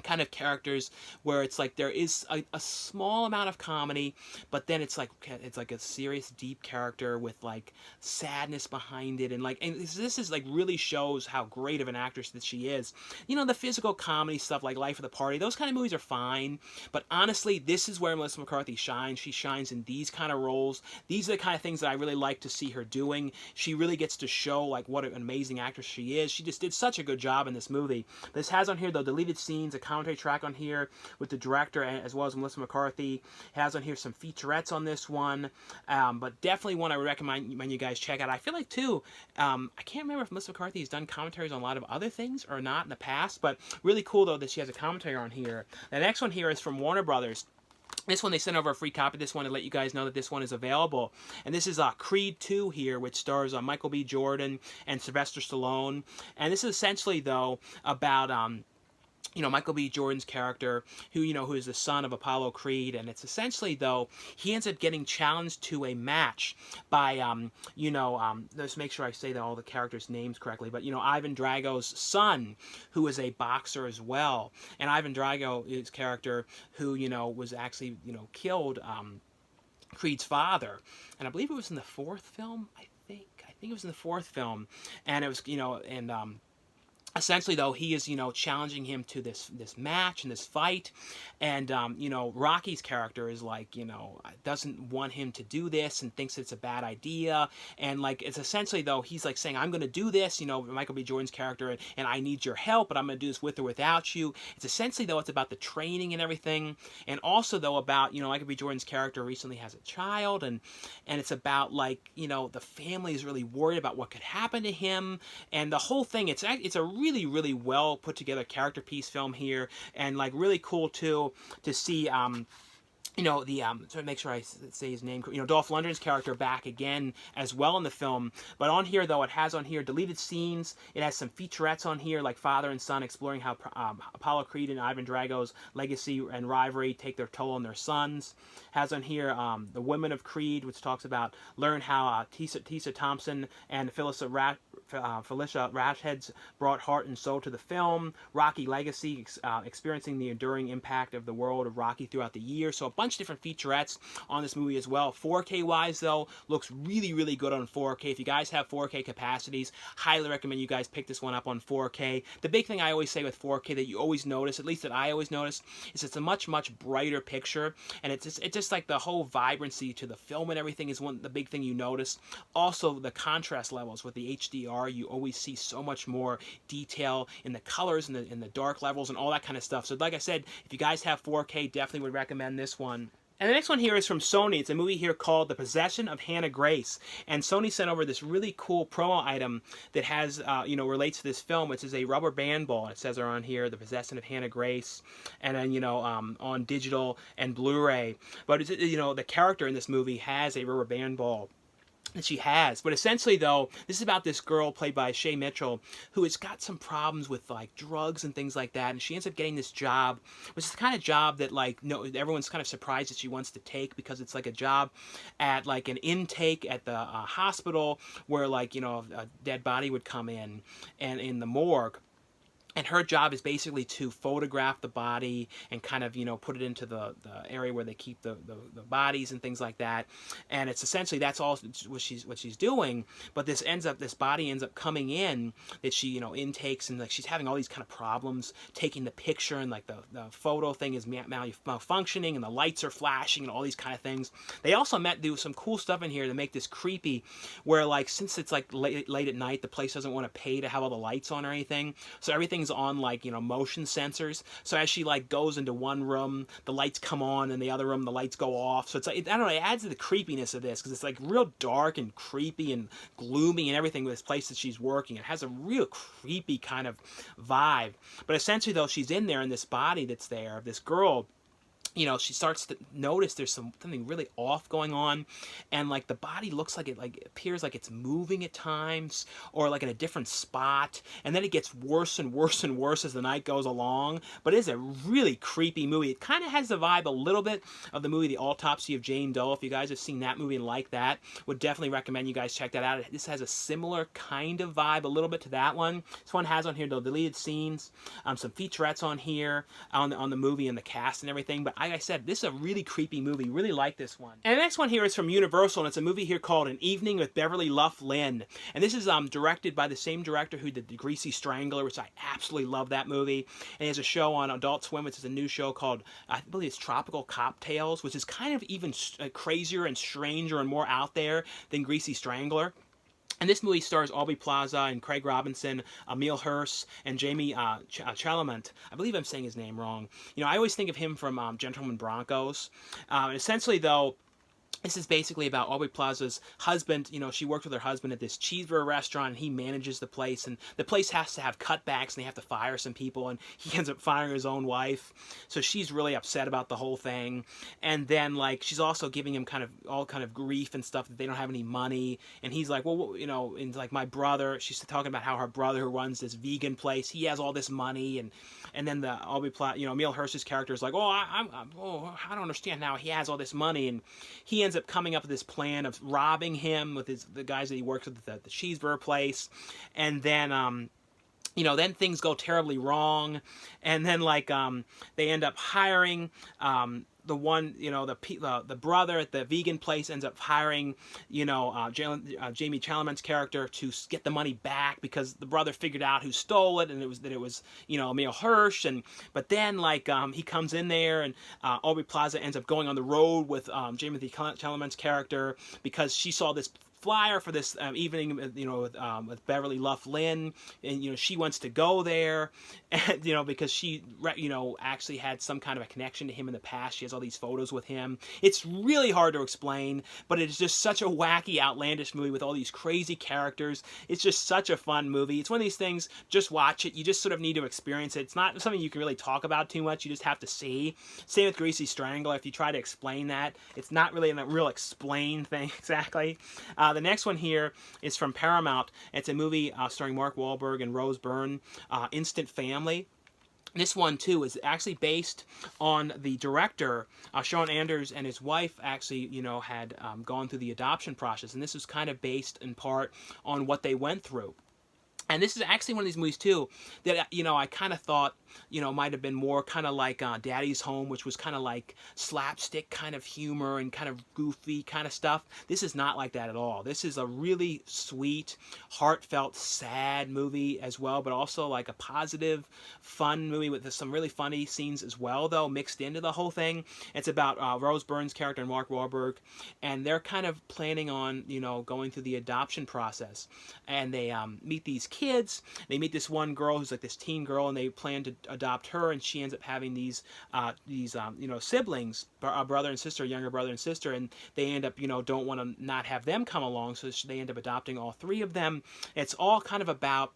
kind of characters where it's like there is a small amount of comedy, but then it's like a serious, deep character with like sadness behind it, and this is like really shows how great of an actress that she is. The physical comedy stuff like Life of the Party, those kind of movies are fine, but honestly, this is where Melissa McCarthy shines. She shines in these kind of roles. These are the kind of things that I really like to see her doing. She really gets to show like what an amazing actress she is. She just did such a good job in this movie. This has on here though deleted scenes, a commentary track on here with the director as well as Melissa McCarthy. It has on here some featurettes on this one, but definitely one I would recommend when you guys check out. I feel like too, I can't remember if Melissa McCarthy has done commentaries on a lot of other things or not in the past, but really cool though that she has a commentary on here. The next one here is from Warner Brothers. This one, they sent over a free copy of this one to let you guys know that this one is available. And this is Creed 2 here, which stars Michael B. Jordan and Sylvester Stallone. And this is essentially, though, about Michael B. Jordan's character, who is the son of Apollo Creed, and it's essentially, though, he ends up getting challenged to a match by, let's make sure I say all the characters' names correctly, but, Ivan Drago's son, who is a boxer as well, and Ivan Drago, his character, who, was actually, killed Creed's father, and I believe it was in the fourth film, I think it was in the fourth film, and it was, essentially, though, he is, challenging him to this match and this fight, and Rocky's character is like, doesn't want him to do this and thinks it's a bad idea, and like it's essentially, though, he's like saying, I'm going to do this, Michael B. Jordan's character, and I need your help, but I'm going to do this with or without you. It's essentially, though, it's about the training and everything, and also, though, about Michael B. Jordan's character recently has a child, and it's about like the family is really worried about what could happen to him, and the whole thing. It's a really well put together character piece film here, and like really cool too to see so make sure I say his name, Dolph Lundgren's character back again as well in the film. But on here, though, it has on here deleted scenes. It has some featurettes on here, like father and son exploring how Apollo Creed and Ivan Drago's legacy and rivalry take their toll on their sons. Has on here The Women of Creed, which talks about learn how Tessa Thompson and Felicia Rashheads brought heart and soul to the film. Rocky Legacy, experiencing the enduring impact of the world of Rocky throughout the year. So a bunch of different featurettes on this movie as well. 4K wise, though, looks really good on 4K. If you guys have 4K capacities, highly recommend you guys pick this one up on 4K. The big thing I always say with 4K that you always notice, at least that I always notice, is it's a much brighter picture, and it's just like the whole vibrancy to the film and everything is the big thing you notice. Also, the contrast levels with the HDR, you always see so much more detail in the colors and in the dark levels and all that kind of stuff. So like I said, if you guys have 4K, definitely would recommend this one. And the next one here is from Sony. It's a movie here called The Possession of Hannah Grace. And Sony sent over this really cool promo item that has, relates to this film, which is a rubber band ball. It says on here, The Possession of Hannah Grace, and then, on digital and Blu-ray. But, the character in this movie has a rubber band ball that she has. But essentially, though, this is about this girl played by Shay Mitchell who has got some problems with like drugs and things like that, and she ends up getting this job, which is the kind of job that like everyone's kind of surprised that she wants to take, because it's like a job at like an intake at the hospital where like a dead body would come in, and in the morgue. And her job is basically to photograph the body and kind of, put it into the area where they keep the bodies and things like that. And it's essentially, that's all what she's doing. But this body ends up coming in that she, intakes, and like she's having all these kind of problems taking the picture, and like the photo thing is malfunctioning, and the lights are flashing and all these kind of things. They also do some cool stuff in here to make this creepy, where like, since it's like late at night, the place doesn't want to pay to have all the lights on or anything. So everything's on like motion sensors, so as she like goes into one room, the lights come on, and the other room the lights go off. So it's like, I don't know, it adds to the creepiness of this, because it's like real dark and creepy and gloomy and everything with this place that she's working. It has a real creepy kind of vibe. But essentially, though, she's in there in this body that's there of this girl. She starts to notice there's something really off going on, and like the body looks like it appears like it's moving at times, or like in a different spot, and then it gets worse and worse and worse as the night goes along. But it is a really creepy movie. It kind of has the vibe a little bit of the movie The Autopsy of Jane Doe. If you guys have seen that movie and like that, would definitely recommend you guys check that out. This has a similar kind of vibe a little bit to that one. This one has on here the deleted scenes, some featurettes on here on the movie and the cast and everything. But like I said, this is a really creepy movie. Really like this one. And the next one here is from Universal, and it's a movie here called An Evening with Beverly Luff Linn. And this is directed by the same director who did The Greasy Strangler, which I absolutely love that movie. And he has a show on Adult Swim, which is a new show called, I believe it's Tropical Cocktails, which is kind of even crazier and stranger and more out there than Greasy Strangler. And this movie stars Aubrey Plaza and Craig Robinson, Emile Hirsch, and Jamie Chalamet. I believe I'm saying his name wrong. I always think of him from Gentleman Broncos. Essentially, though, this is basically about Aubrey Plaza's husband. She worked with her husband at this cheeseburger restaurant, and he manages the place, and the place has to have cutbacks, and they have to fire some people, and he ends up firing his own wife. So she's really upset about the whole thing. And then, like, she's also giving him all kind of grief and stuff that they don't have any money. And he's like, well, and like my brother, she's talking about how her brother who runs this vegan place, he has all this money, and then the Aubrey Plaza, Emile Hirsch's character is like, I don't understand how he has all this money, and he ends up coming up with this plan of robbing him with the guys that he works with at the cheeseburger place. And then you know, then things go terribly wrong, and then like they end up hiring the one, you know, the brother at the vegan place ends up hiring, you know, Jamie Chalamet's character to get the money back because the brother figured out who stole it, and it was you know, Emil Hirsch. And but then like he comes in there, and Aubrey Plaza ends up going on the road with Jamie Chalamet's character because she saw this flyer for this evening, you know, with Beverly Luff Lynn, and you know, she wants to go there, and you know, because she, you know, actually had some kind of a connection to him in the past. She has all these photos with him. It's really hard to explain, but it's just such a wacky, outlandish movie with all these crazy characters. It's just such a fun movie. It's one of these things, just watch it. You just sort of need to experience it. It's not something you can really talk about too much. You just have to see. Same with Greasy Strangler. If you try to explain that, it's not really a real explain thing exactly. The next one here is from Paramount. It's a movie starring Mark Wahlberg and Rose Byrne, Instant Family. This one, too, is actually based on the director, Sean Anders, and his wife actually, you know, had gone through the adoption process. And this was kind of based in part on what they went through. And this is actually one of these movies, too, that, you know, I kind of thought, you know, might have been more kind of like Daddy's Home, which was kind of like slapstick kind of humor and kind of goofy kind of stuff. This is not like that at all. This is a really sweet, heartfelt, sad movie as well, but also like a positive, fun movie with some really funny scenes as well, though, mixed into the whole thing. It's about Rose Byrne's character and Mark Wahlberg, and they're kind of planning on, you know, going through the adoption process. And they meet these kids. They meet this one girl who's like this teen girl, and they plan to adopt her, and she ends up having these you know, siblings, a brother and sister, younger brother and sister, and they end up, you know, don't want to not have them come along, so they end up adopting all three of them. It's all kind of about,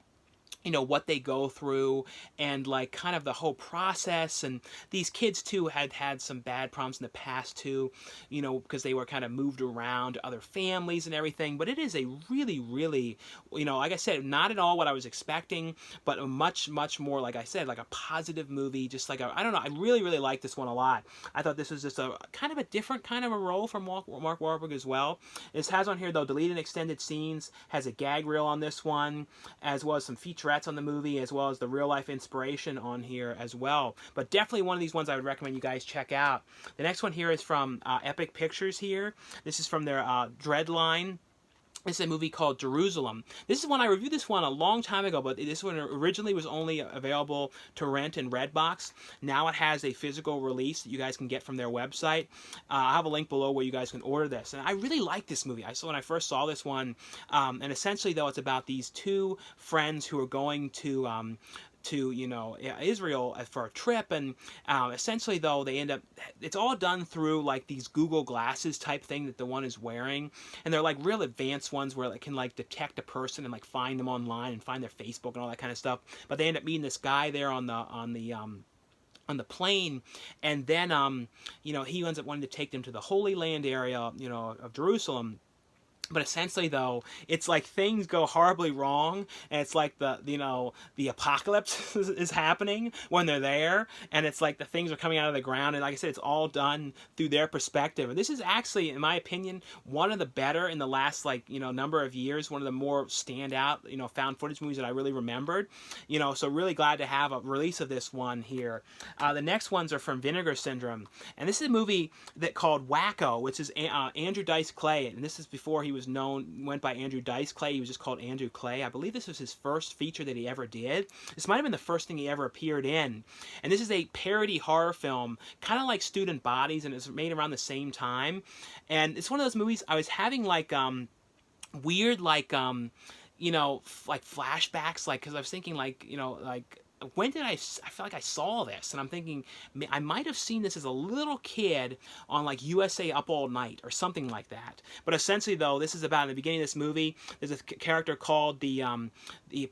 you know, what they go through and like kind of the whole process. And these kids too had some bad problems in the past too, you know, because they were kind of moved around to other families and everything. But it is a really, really, you know, like I said, not at all what I was expecting, but a much more, like I said, like a positive movie. Just like I don't know, I really, really like this one a lot. I thought this was just a kind of a different kind of a role from Mark Wahlberg as well. This has on here though deleted extended scenes, has a gag reel on this one, as well as some featurettes on the movie, as well as the real life inspiration on here as well. But definitely one of these ones I would recommend you guys check out. The next one here is from Epic Pictures here. This is from their Dread line. This is a movie called Jerusalem. This is one I reviewed this one a long time ago, but this one originally was only available to rent in Redbox. Now it has a physical release that you guys can get from their website. I have a link below where you guys can order this. And I really like this movie. When I first saw this one, and essentially though it's about these two friends who are going to you know, Israel for a trip, and essentially though they end up, it's all done through like these Google glasses type thing that the one is wearing, and they're like real advanced ones where it can like detect a person and like find them online and find their Facebook and all that kind of stuff. But they end up meeting this guy there on the plane, and then you know, he ends up wanting to take them to the Holy Land area, you know, of Jerusalem. But essentially, though, it's like things go horribly wrong, and it's like the apocalypse is happening when they're there, and it's like the things are coming out of the ground, and like I said, it's all done through their perspective. And this is actually, in my opinion, one of the better in the last number of years, one of the more standout found footage movies that I really remembered. So really glad to have a release of this one here. The next ones are from Vinegar Syndrome, and this is a movie called Wacko, which is Andrew Dice Clay, and this is before he went by Andrew Dice Clay. He was just called Andrew Clay. I believe this was his first feature that he ever did. This might have been the first thing he ever appeared in. And this is a parody horror film, kind of like Student Bodies, and it's made around the same time. And it's one of those movies I was having weird flashbacks, because I was thinking when did I feel like I saw this, and I'm thinking I might have seen this as a little kid on USA Up All Night or something like that. But essentially, though, this is about, in the beginning of this movie, there's a character called the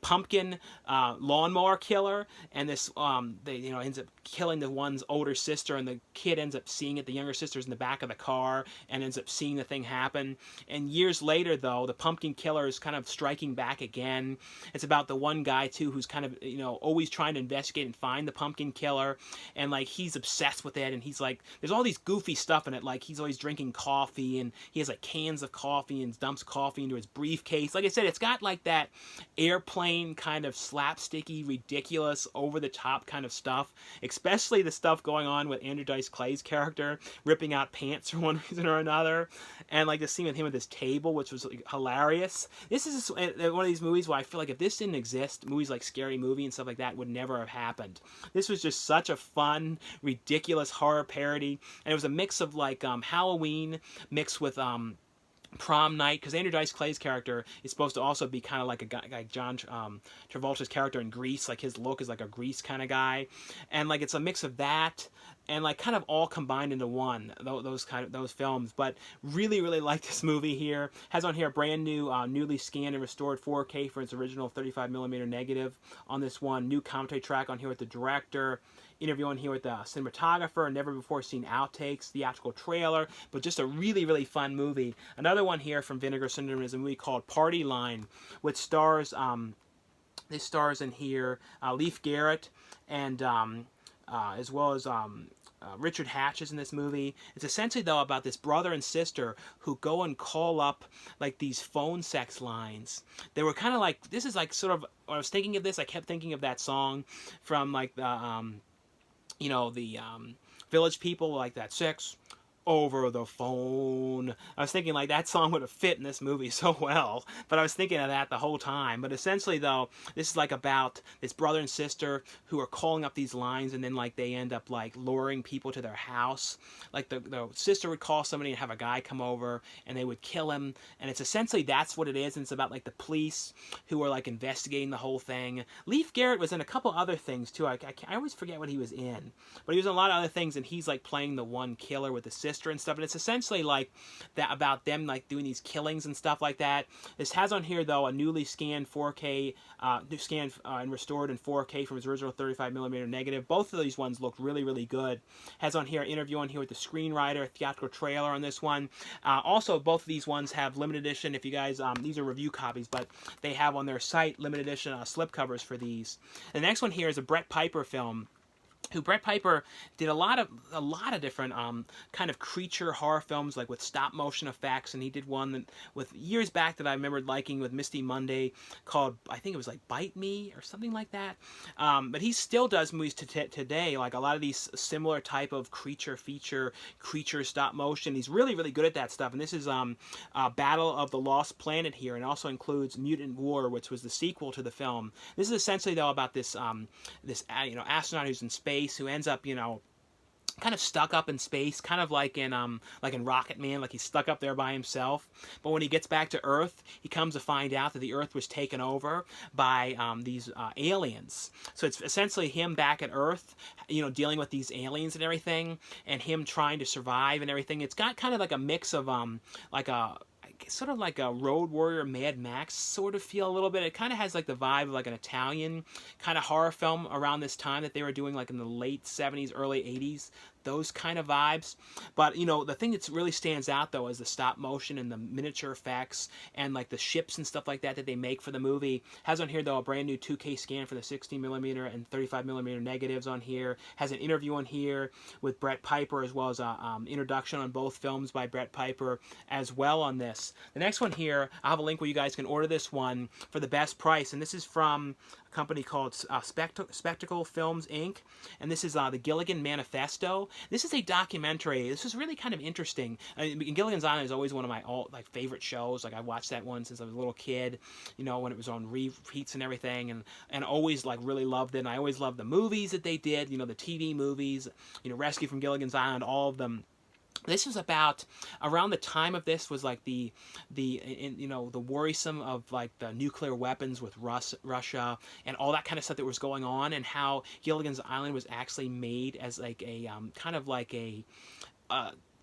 pumpkin lawnmower killer, and this ends up killing the one's older sister, and the kid ends up seeing it. The younger sister's in the back of the car and ends up seeing the thing happen. And years later, though, the pumpkin killer is kind of striking back again. It's about the one guy, too, who's kind of, you know, always trying to investigate and find the pumpkin killer. And, like, he's obsessed with it. And he's like, there's all these goofy stuff in it. Like, he's always drinking coffee, and he has, like, cans of coffee and dumps coffee into his briefcase. Like I said, it's got, like, that airplane kind of slapsticky, ridiculous, over-the-top kind of stuff. Especially the stuff going on with Andrew Dice Clay's character ripping out pants for one reason or another, and like the scene with him at this table, which was like, hilarious. This is one of these movies where I feel like if this didn't exist, movies like Scary Movie and stuff like that would never have happened. This was just such a fun, ridiculous horror parody, and it was a mix of like Halloween mixed with prom night, because Andrew Dice Clay's character is supposed to also be kind of like a guy, like John Travolta's character in Grease. Like his look is like a Grease kind of guy, and like it's a mix of that and like kind of all combined into one. Those films, but really like this movie here. Has on here a brand new, newly scanned and restored 4K for its original 35mm negative on this one. New commentary track on here with the director. Interview on here with the cinematographer, never before seen outtakes, theatrical trailer, but just a really fun movie. Another one here from Vinegar Syndrome is a movie called Party Line, which stars, this stars in here Leif Garrett, and as well as Richard Hatch is in this movie. It's essentially, though, about this brother and sister who go and call up like these phone sex lines. They were kind of like, this is like sort of, when I was thinking of this, I kept thinking of that song from like the you know, the Village People, like that sex over the phone. I was thinking like that song would have fit in this movie so well, but I was thinking of that the whole time. But essentially, though, this is like about this brother and sister who are calling up these lines, and then like they end up like luring people to their house. Like the sister would call somebody and have a guy come over, and they would kill him. And it's essentially, that's what it is. And it's about like the police who are like investigating the whole thing. Leif Garrett was in a couple other things too. I always forget what he was in, but he was in a lot of other things, and he's like playing the one killer with the sister and stuff. And it's essentially like that, about them like doing these killings and stuff like that. This has on here, though, a newly scanned 4K, scanned and restored in 4K from its original 35mm negative. Both of these ones look really good. Has on here an interview on here with the screenwriter, a theatrical trailer on this one. Also, both of these ones have limited edition. If you guys, these are review copies, but they have on their site limited edition slipcovers for these. The next one here is a Brett Piper film, who Brett Piper did a lot of different kind of creature horror films, like with stop motion effects, and he did one that, with years back, that I remembered liking with Misty Monday, called, I think it was like Bite Me or something like that. But he still does movies today, like a lot of these similar type of creature stop motion. He's really good at that stuff. And this is Battle of the Lost Planet here, and also includes Mutant War, which was the sequel to the film. This is essentially, though, about this astronaut who's in space, who ends up, kind of stuck up in space, kind of like in Rocket Man, like he's stuck up there by himself. But when he gets back to Earth, he comes to find out that the Earth was taken over by these aliens. So it's essentially him back at Earth, dealing with these aliens and everything, and him trying to survive and everything. It's got kind of like a mix of sort of like a Road Warrior, Mad Max sort of feel a little bit. It kind of has like the vibe of like an Italian kind of horror film around this time that they were doing, like in the late 70s, early 80s. Those kind of vibes. But the thing that really stands out, though, is the stop motion and the miniature effects and like the ships and stuff like that they make for the movie. Has on here, though, a brand new 2K scan for the 16mm and 35mm negatives on here. Has an interview on here with Brett Piper, as well as a introduction on both films by Brett Piper as well on this. The next one here, I'll have a link where you guys can order this one for the best price, and this is from a company called Spectacle Films Inc., and this is the Gilligan Manifesto. This is a documentary. This is really kind of interesting. Gilligan's Island is always one of my favorite shows. Like, I watched that one since I was a little kid, when it was on repeats and everything, and always like really loved it. And I always loved the movies that they did, the TV movies, Rescue from Gilligan's Island, all of them. This was about, around the time of this was like the worrisome of like the nuclear weapons with Russia and all that kind of stuff that was going on, and how Gilligan's Island was actually made as like a kind of like a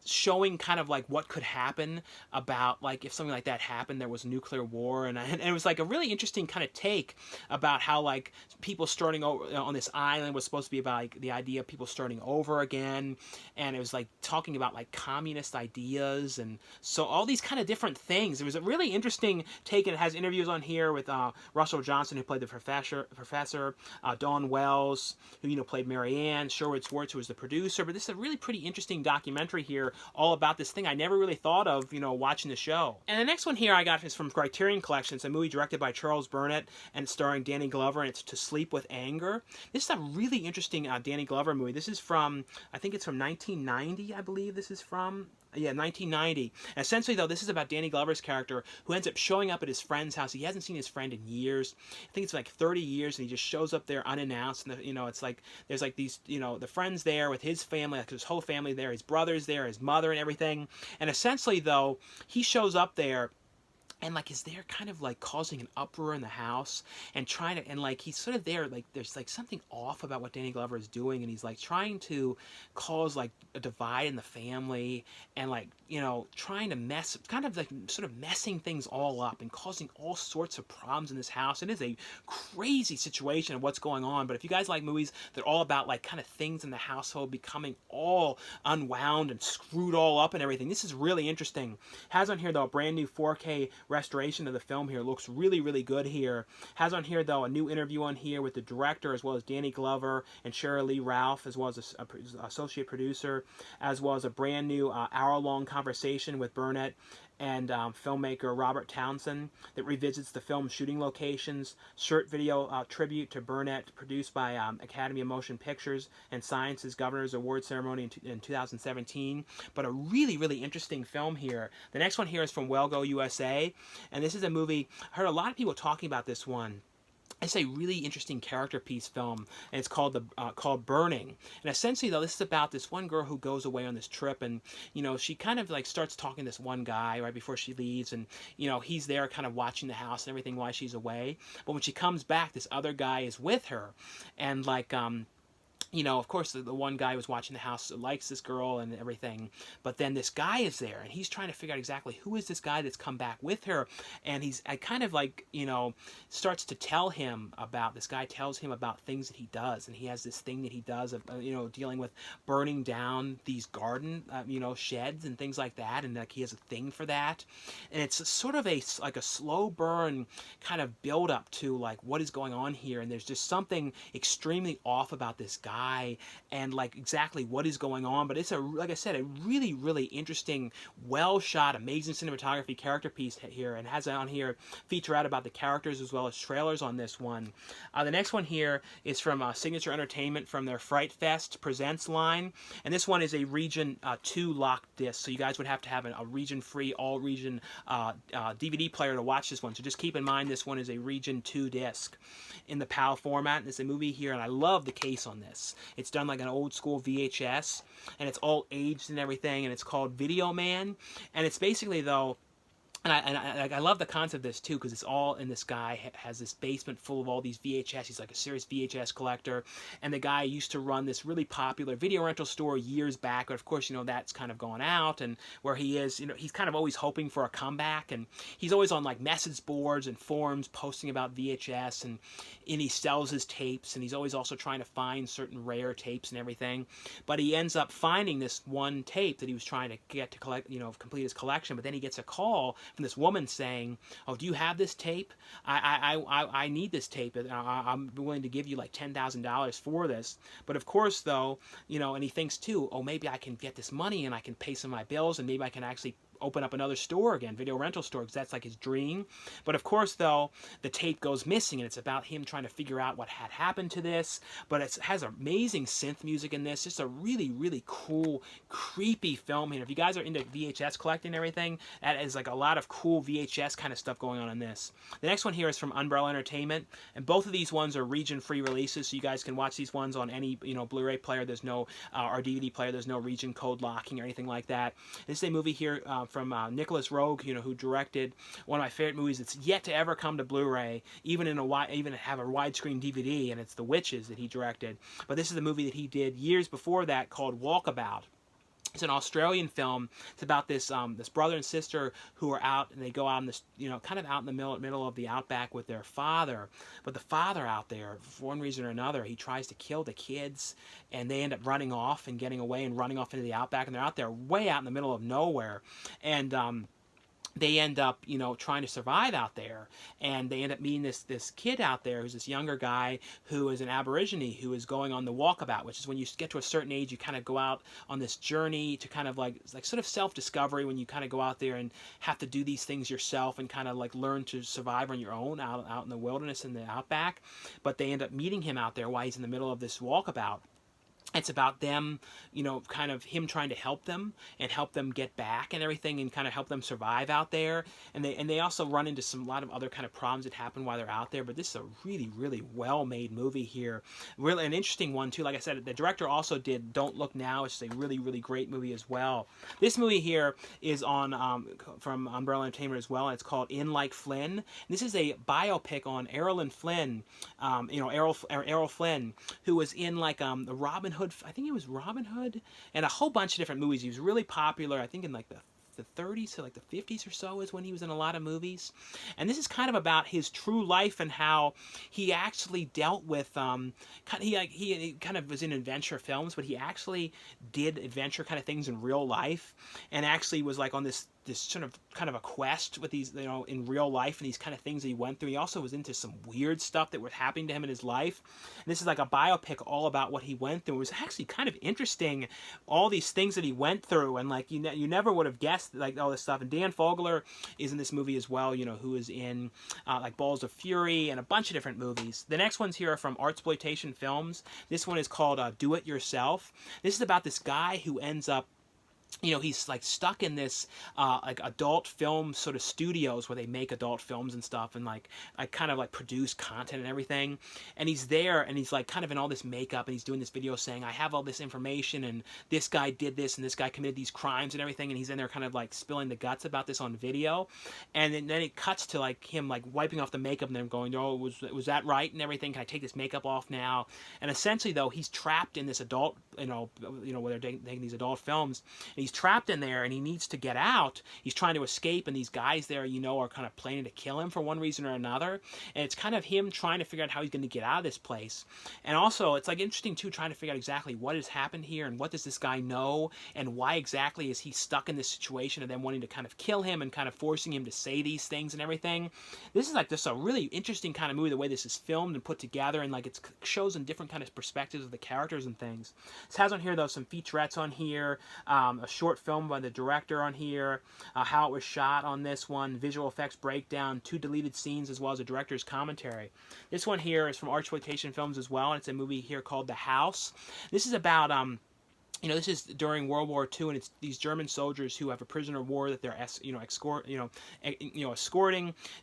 showing kind of like what could happen about like if something like that happened, there was nuclear war, and it was like a really interesting kind of take about how like people starting over on this island was supposed to be about like the idea of people starting over again, and it was like talking about like communist ideas, and so all these kind of different things. It was a really interesting take, and it has interviews on here with Russell Johnson, who played the professor, Dawn Wells, who played Mary Ann, Sherwood Schwartz, who was the producer. But this is a really pretty interesting documentary here, all about this thing I never really thought of, watching the show. And the next one here I got is from Criterion Collection. It's a movie directed by Charles Burnett and starring Danny Glover, and it's To Sleep with Anger. This is a really interesting Danny Glover movie. This is from, I think it's from 1990, I believe this is from. Yeah, 1990. And essentially, though, this is about Danny Glover's character who ends up showing up at his friend's house. He hasn't seen his friend in years. I think it's like 30 years, and he just shows up there unannounced. And, it's like, there's like these, the friends there with his family, like his whole family there, his brother's there, his mother and everything. And essentially, though, he shows up there and like is there kind of like causing an uproar in the house and trying to, and like he's sort of there, like there's like something off about what Danny Glover is doing, and he's like trying to cause like a divide in the family, and like trying to mess, kind of like sort of messing things all up and causing all sorts of problems in this house. It is a crazy situation of what's going on. But if you guys like movies that are all about like kind of things in the household becoming all unwound and screwed all up and everything, this is really interesting. Has on here though a brand new 4K restoration of the film here. Looks really, really good here. Has on here though a new interview on here with the director, as well as Danny Glover and Sheryl Lee Ralph, as well as a associate producer, as well as a brand new hour-long conversation with Burnett and filmmaker Robert Townsend that revisits the film's shooting locations. Short video tribute to Burnett, produced by Academy of Motion Pictures and Science's Governor's Award Ceremony in 2017. But a really, really interesting film here. The next one here is from Well Go USA, and this is a movie, I heard a lot of people talking about this one. It's a really interesting character piece film, and it's called Burning. And essentially, though, this is about this one girl who goes away on this trip, and she kind of like starts talking to this one guy right before she leaves, and he's there kind of watching the house and everything while she's away. But when she comes back, this other guy is with her, and like of course, the one guy who was watching the house likes this girl and everything, but then this guy is there, and he's trying to figure out exactly who is this guy that's come back with her, and I kind of like, starts to tell him about, this guy tells him about things that he does, and he has this thing that he does of, dealing with burning down these garden, sheds and things like that, and like he has a thing for that, and it's sort of like a slow burn kind of build up to like what is going on here, and there's just something extremely off about this guy and like exactly what is going on. But it's like I said, a really, really interesting, well shot, amazing cinematography character piece here, and has on here featurette about the characters as well as trailers on this one. The next one here is from Signature Entertainment from their Fright Fest Presents line, and this one is a Region 2 locked disc, so you guys would have to have a region free, all region DVD player to watch this one. So just keep in mind this one is a Region 2 disc in the PAL format. And it's a movie here, and I love the case on this. It's done like an old school VHS, and it's all aged and everything, and it's called Video Man. And it's basically, though, and I love the concept of this too, because it's all, and this guy has this basement full of all these VHS. He's like a serious VHS collector, and the guy used to run this really popular video rental store years back, but of course, that's kind of gone out, and where he is, he's kind of always hoping for a comeback, and he's always on like message boards and forums posting about VHS, and he sells his tapes, and he's always also trying to find certain rare tapes and everything, but he ends up finding this one tape that he was trying to get to collect, complete his collection, but then he gets a call from this woman saying, "Oh, do you have this tape? I need this tape. I'm willing to give you like $10,000 for this." But of course, though, and he thinks too, "Oh, maybe I can get this money and I can pay some of my bills, and maybe I can actually open up another store again, video rental store, because that's like his dream." But of course, though, the tape goes missing, and it's about him trying to figure out what had happened to this. But it has amazing synth music in this. Just a really, really cool, creepy film here. If you guys are into VHS collecting and everything, that is like a lot of cool VHS kind of stuff going on in this. The next one here is from Umbrella Entertainment, and both of these ones are region-free releases, so you guys can watch these ones on any Blu-ray player. There's no or DVD player. There's no region code locking or anything like that. This is a movie here from Nicholas Roeg, who directed one of my favorite movies that's yet to ever come to Blu-ray, even have a widescreen DVD, and it's The Witches that he directed. But this is a movie that he did years before that called Walkabout. It's an Australian film. It's about this this brother and sister who are out, and they go out in this, kind of out in the middle of the outback with their father. But the father out there, for one reason or another, he tries to kill the kids, and they end up running off and getting away and running off into the outback, and they're out there way out in the middle of nowhere, and they end up, trying to survive out there, and they end up meeting this kid out there who's this younger guy who is an Aborigine who is going on the walkabout, which is when you get to a certain age, you kind of go out on this journey to kind of like sort of self-discovery, when you kind of go out there and have to do these things yourself and kind of like learn to survive on your own out in the wilderness in the outback. But they end up meeting him out there while he's in the middle of this walkabout. It's about them, kind of him trying to help them and help them get back and everything, and kind of help them survive out there. And they also run into a lot of other kind of problems that happen while they're out there. But this is a really, really well-made movie here. Really an interesting one too. Like I said, the director also did Don't Look Now, which is a really, really great movie as well. This movie here is on from Umbrella Entertainment as well, and it's called In Like Flynn. And this is a biopic on Errol Flynn, Errol Flynn, who was in like the Robin Hood, I think it was Robin Hood, and a whole bunch of different movies. He was really popular, I think, in like the 30s to like the 50s or so is when he was in a lot of movies. And this is kind of about his true life and how he actually dealt with he kind of was in adventure films, but he actually did adventure kind of things in real life, and actually was like on this sort of kind of a quest with these, in real life, and these kind of things that he went through. He also was into some weird stuff that was happening to him in his life. And this is like a biopic all about what he went through. It was actually kind of interesting, all these things that he went through, and like you never would have guessed like all this stuff. And Dan Fogler is in this movie as well, who is in like Balls of Fury and a bunch of different movies. The next ones here are from Artsploitation Films. This one is called Do It Yourself. This is about this guy who ends up, he's like stuck in this like adult film sort of studios where they make adult films and stuff, and like kind of like produce content and everything. And he's there, and he's like kind of in all this makeup, and he's doing this video saying, I have all this information, and this guy did this, and this guy committed these crimes and everything. And he's in there kind of like spilling the guts about this on video. And then it cuts to like him like wiping off the makeup and then going, oh, was that right and everything? Can I take this makeup off now? And essentially though, he's trapped in this adult, where they're taking these adult films. And he's trapped in there, and he needs to get out. He's trying to escape, and these guys there, are kind of planning to kill him for one reason or another. And it's kind of him trying to figure out how he's going to get out of this place. And also, it's like interesting too, trying to figure out exactly what has happened here, and what does this guy know, and why exactly is he stuck in this situation, and then wanting to kind of kill him and kind of forcing him to say these things and everything. This is like just a really interesting kind of movie, the way this is filmed and put together, and like it shows in different kind of perspectives of the characters and things. This has on here though some featurettes on here, a short film by the director on here, how it was shot on this one, visual effects breakdown, 2 deleted scenes, as well as a director's commentary. This one here is from Artsploitation Films as well, and it's a movie here called The House. This is about this is during World War II, and it's these German soldiers who have a prisoner of war that they're escorting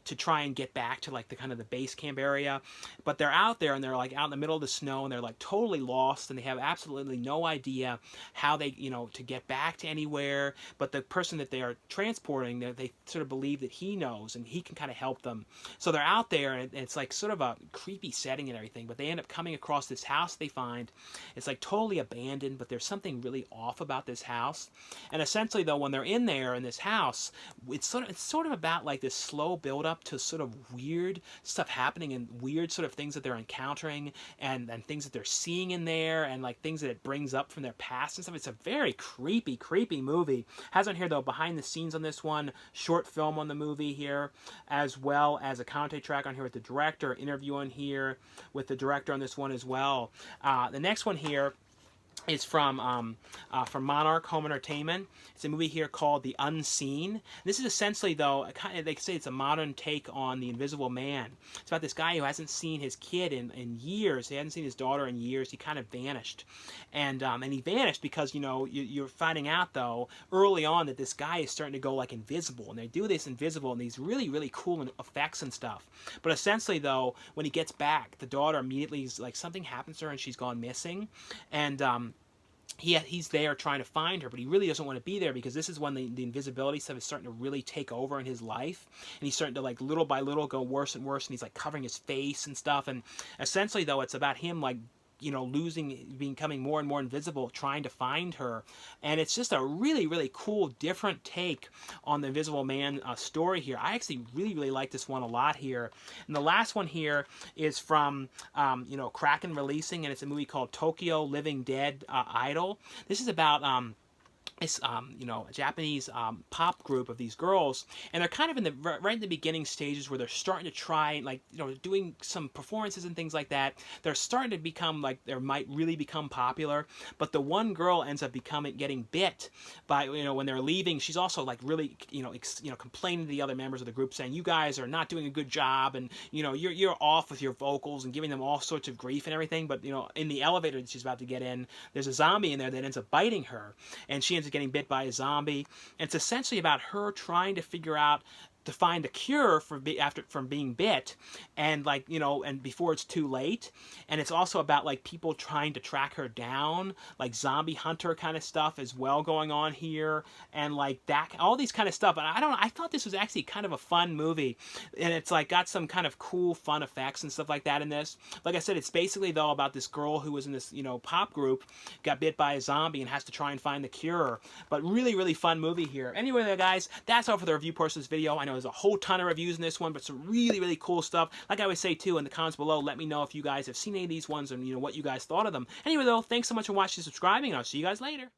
to try and get back to like the kind of the base camp area. But they're out there, and they're like out in the middle of the snow, and they're like totally lost, and they have absolutely no idea how they to get back to anywhere. But the person that they are transporting, they sort of believe that he knows, and he can kind of help them. So they're out there, and it's like sort of a creepy setting and everything. But they end up coming across this house they find. It's like totally abandoned, but there's something really off about this house. And essentially though, when they're in there in this house, it's sort of about like this slow build up to sort of weird stuff happening, and weird sort of things that they're encountering, and things that they're seeing in there, and like things that it brings up from their past and stuff. It's a very creepy movie. Has on here though behind the scenes on this one, short film on the movie here, as well as a commentary track on here with the director, interview on here with the director on this one as well. The next one here is from Monarch Home Entertainment. It's a movie here called The Unseen. This is essentially, though, they say it's a modern take on The Invisible Man. It's about this guy who hasn't seen his kid in years. He hasn't seen his daughter in years. He kind of vanished. And he vanished because, you're finding out, though, early on that this guy is starting to go, like, invisible. And they do this invisible and these really, really cool effects and stuff. But essentially, though, when he gets back, the daughter immediately is, like, something happens to her and she's gone missing. And he's there trying to find her, but he really doesn't want to be there, because this is when the invisibility stuff is starting to really take over in his life, and he's starting to like little by little go worse and worse, and he's like covering his face and stuff. And essentially though, it's about him like you know, becoming more and more invisible, trying to find her. And it's just a really, really cool, different take on the Invisible Man story here. I actually really like this one a lot here. And the last one here is from, you know, Kraken Releasing, and it's a movie called Tokyo Living Dead Idol. This is about it's you know, a Japanese pop group of these girls, and they're kind of in the right in the beginning stages where they're starting to try, like, you know, doing some performances and things like that. They're starting to become, like, they might really become popular, but the one girl ends up getting bit by, you know, when they're leaving. She's also like really, you know, complaining to the other members of the group, saying, you guys are not doing a good job, and, you know, you're off with your vocals, and giving them all sorts of grief and everything. But, you know, in the elevator that she's about to get in, there's a zombie in there that ends up biting her, and she ends up getting bit by a zombie. And it's essentially about her trying to figure out to find a cure from being bit, and, like, you know, and before it's too late. And it's also about, like, people trying to track her down, like zombie hunter kind of stuff as well going on here, and like that, all these kind of stuff. And I thought this was actually kind of a fun movie, and it's like got some kind of cool fun effects and stuff like that in this. Like I said, it's basically though about this girl who was in this, you know, pop group, got bit by a zombie and has to try and find the cure. But really fun movie here. Anyway there, guys, that's all for the review portion of this video. I know there's a whole ton of reviews in this one, but some really cool stuff. Like I always say too, in the comments below, let me know if you guys have seen any of these ones and, you know, what you guys thought of them. Anyway though, thanks so much for watching and subscribing, and I'll see you guys later.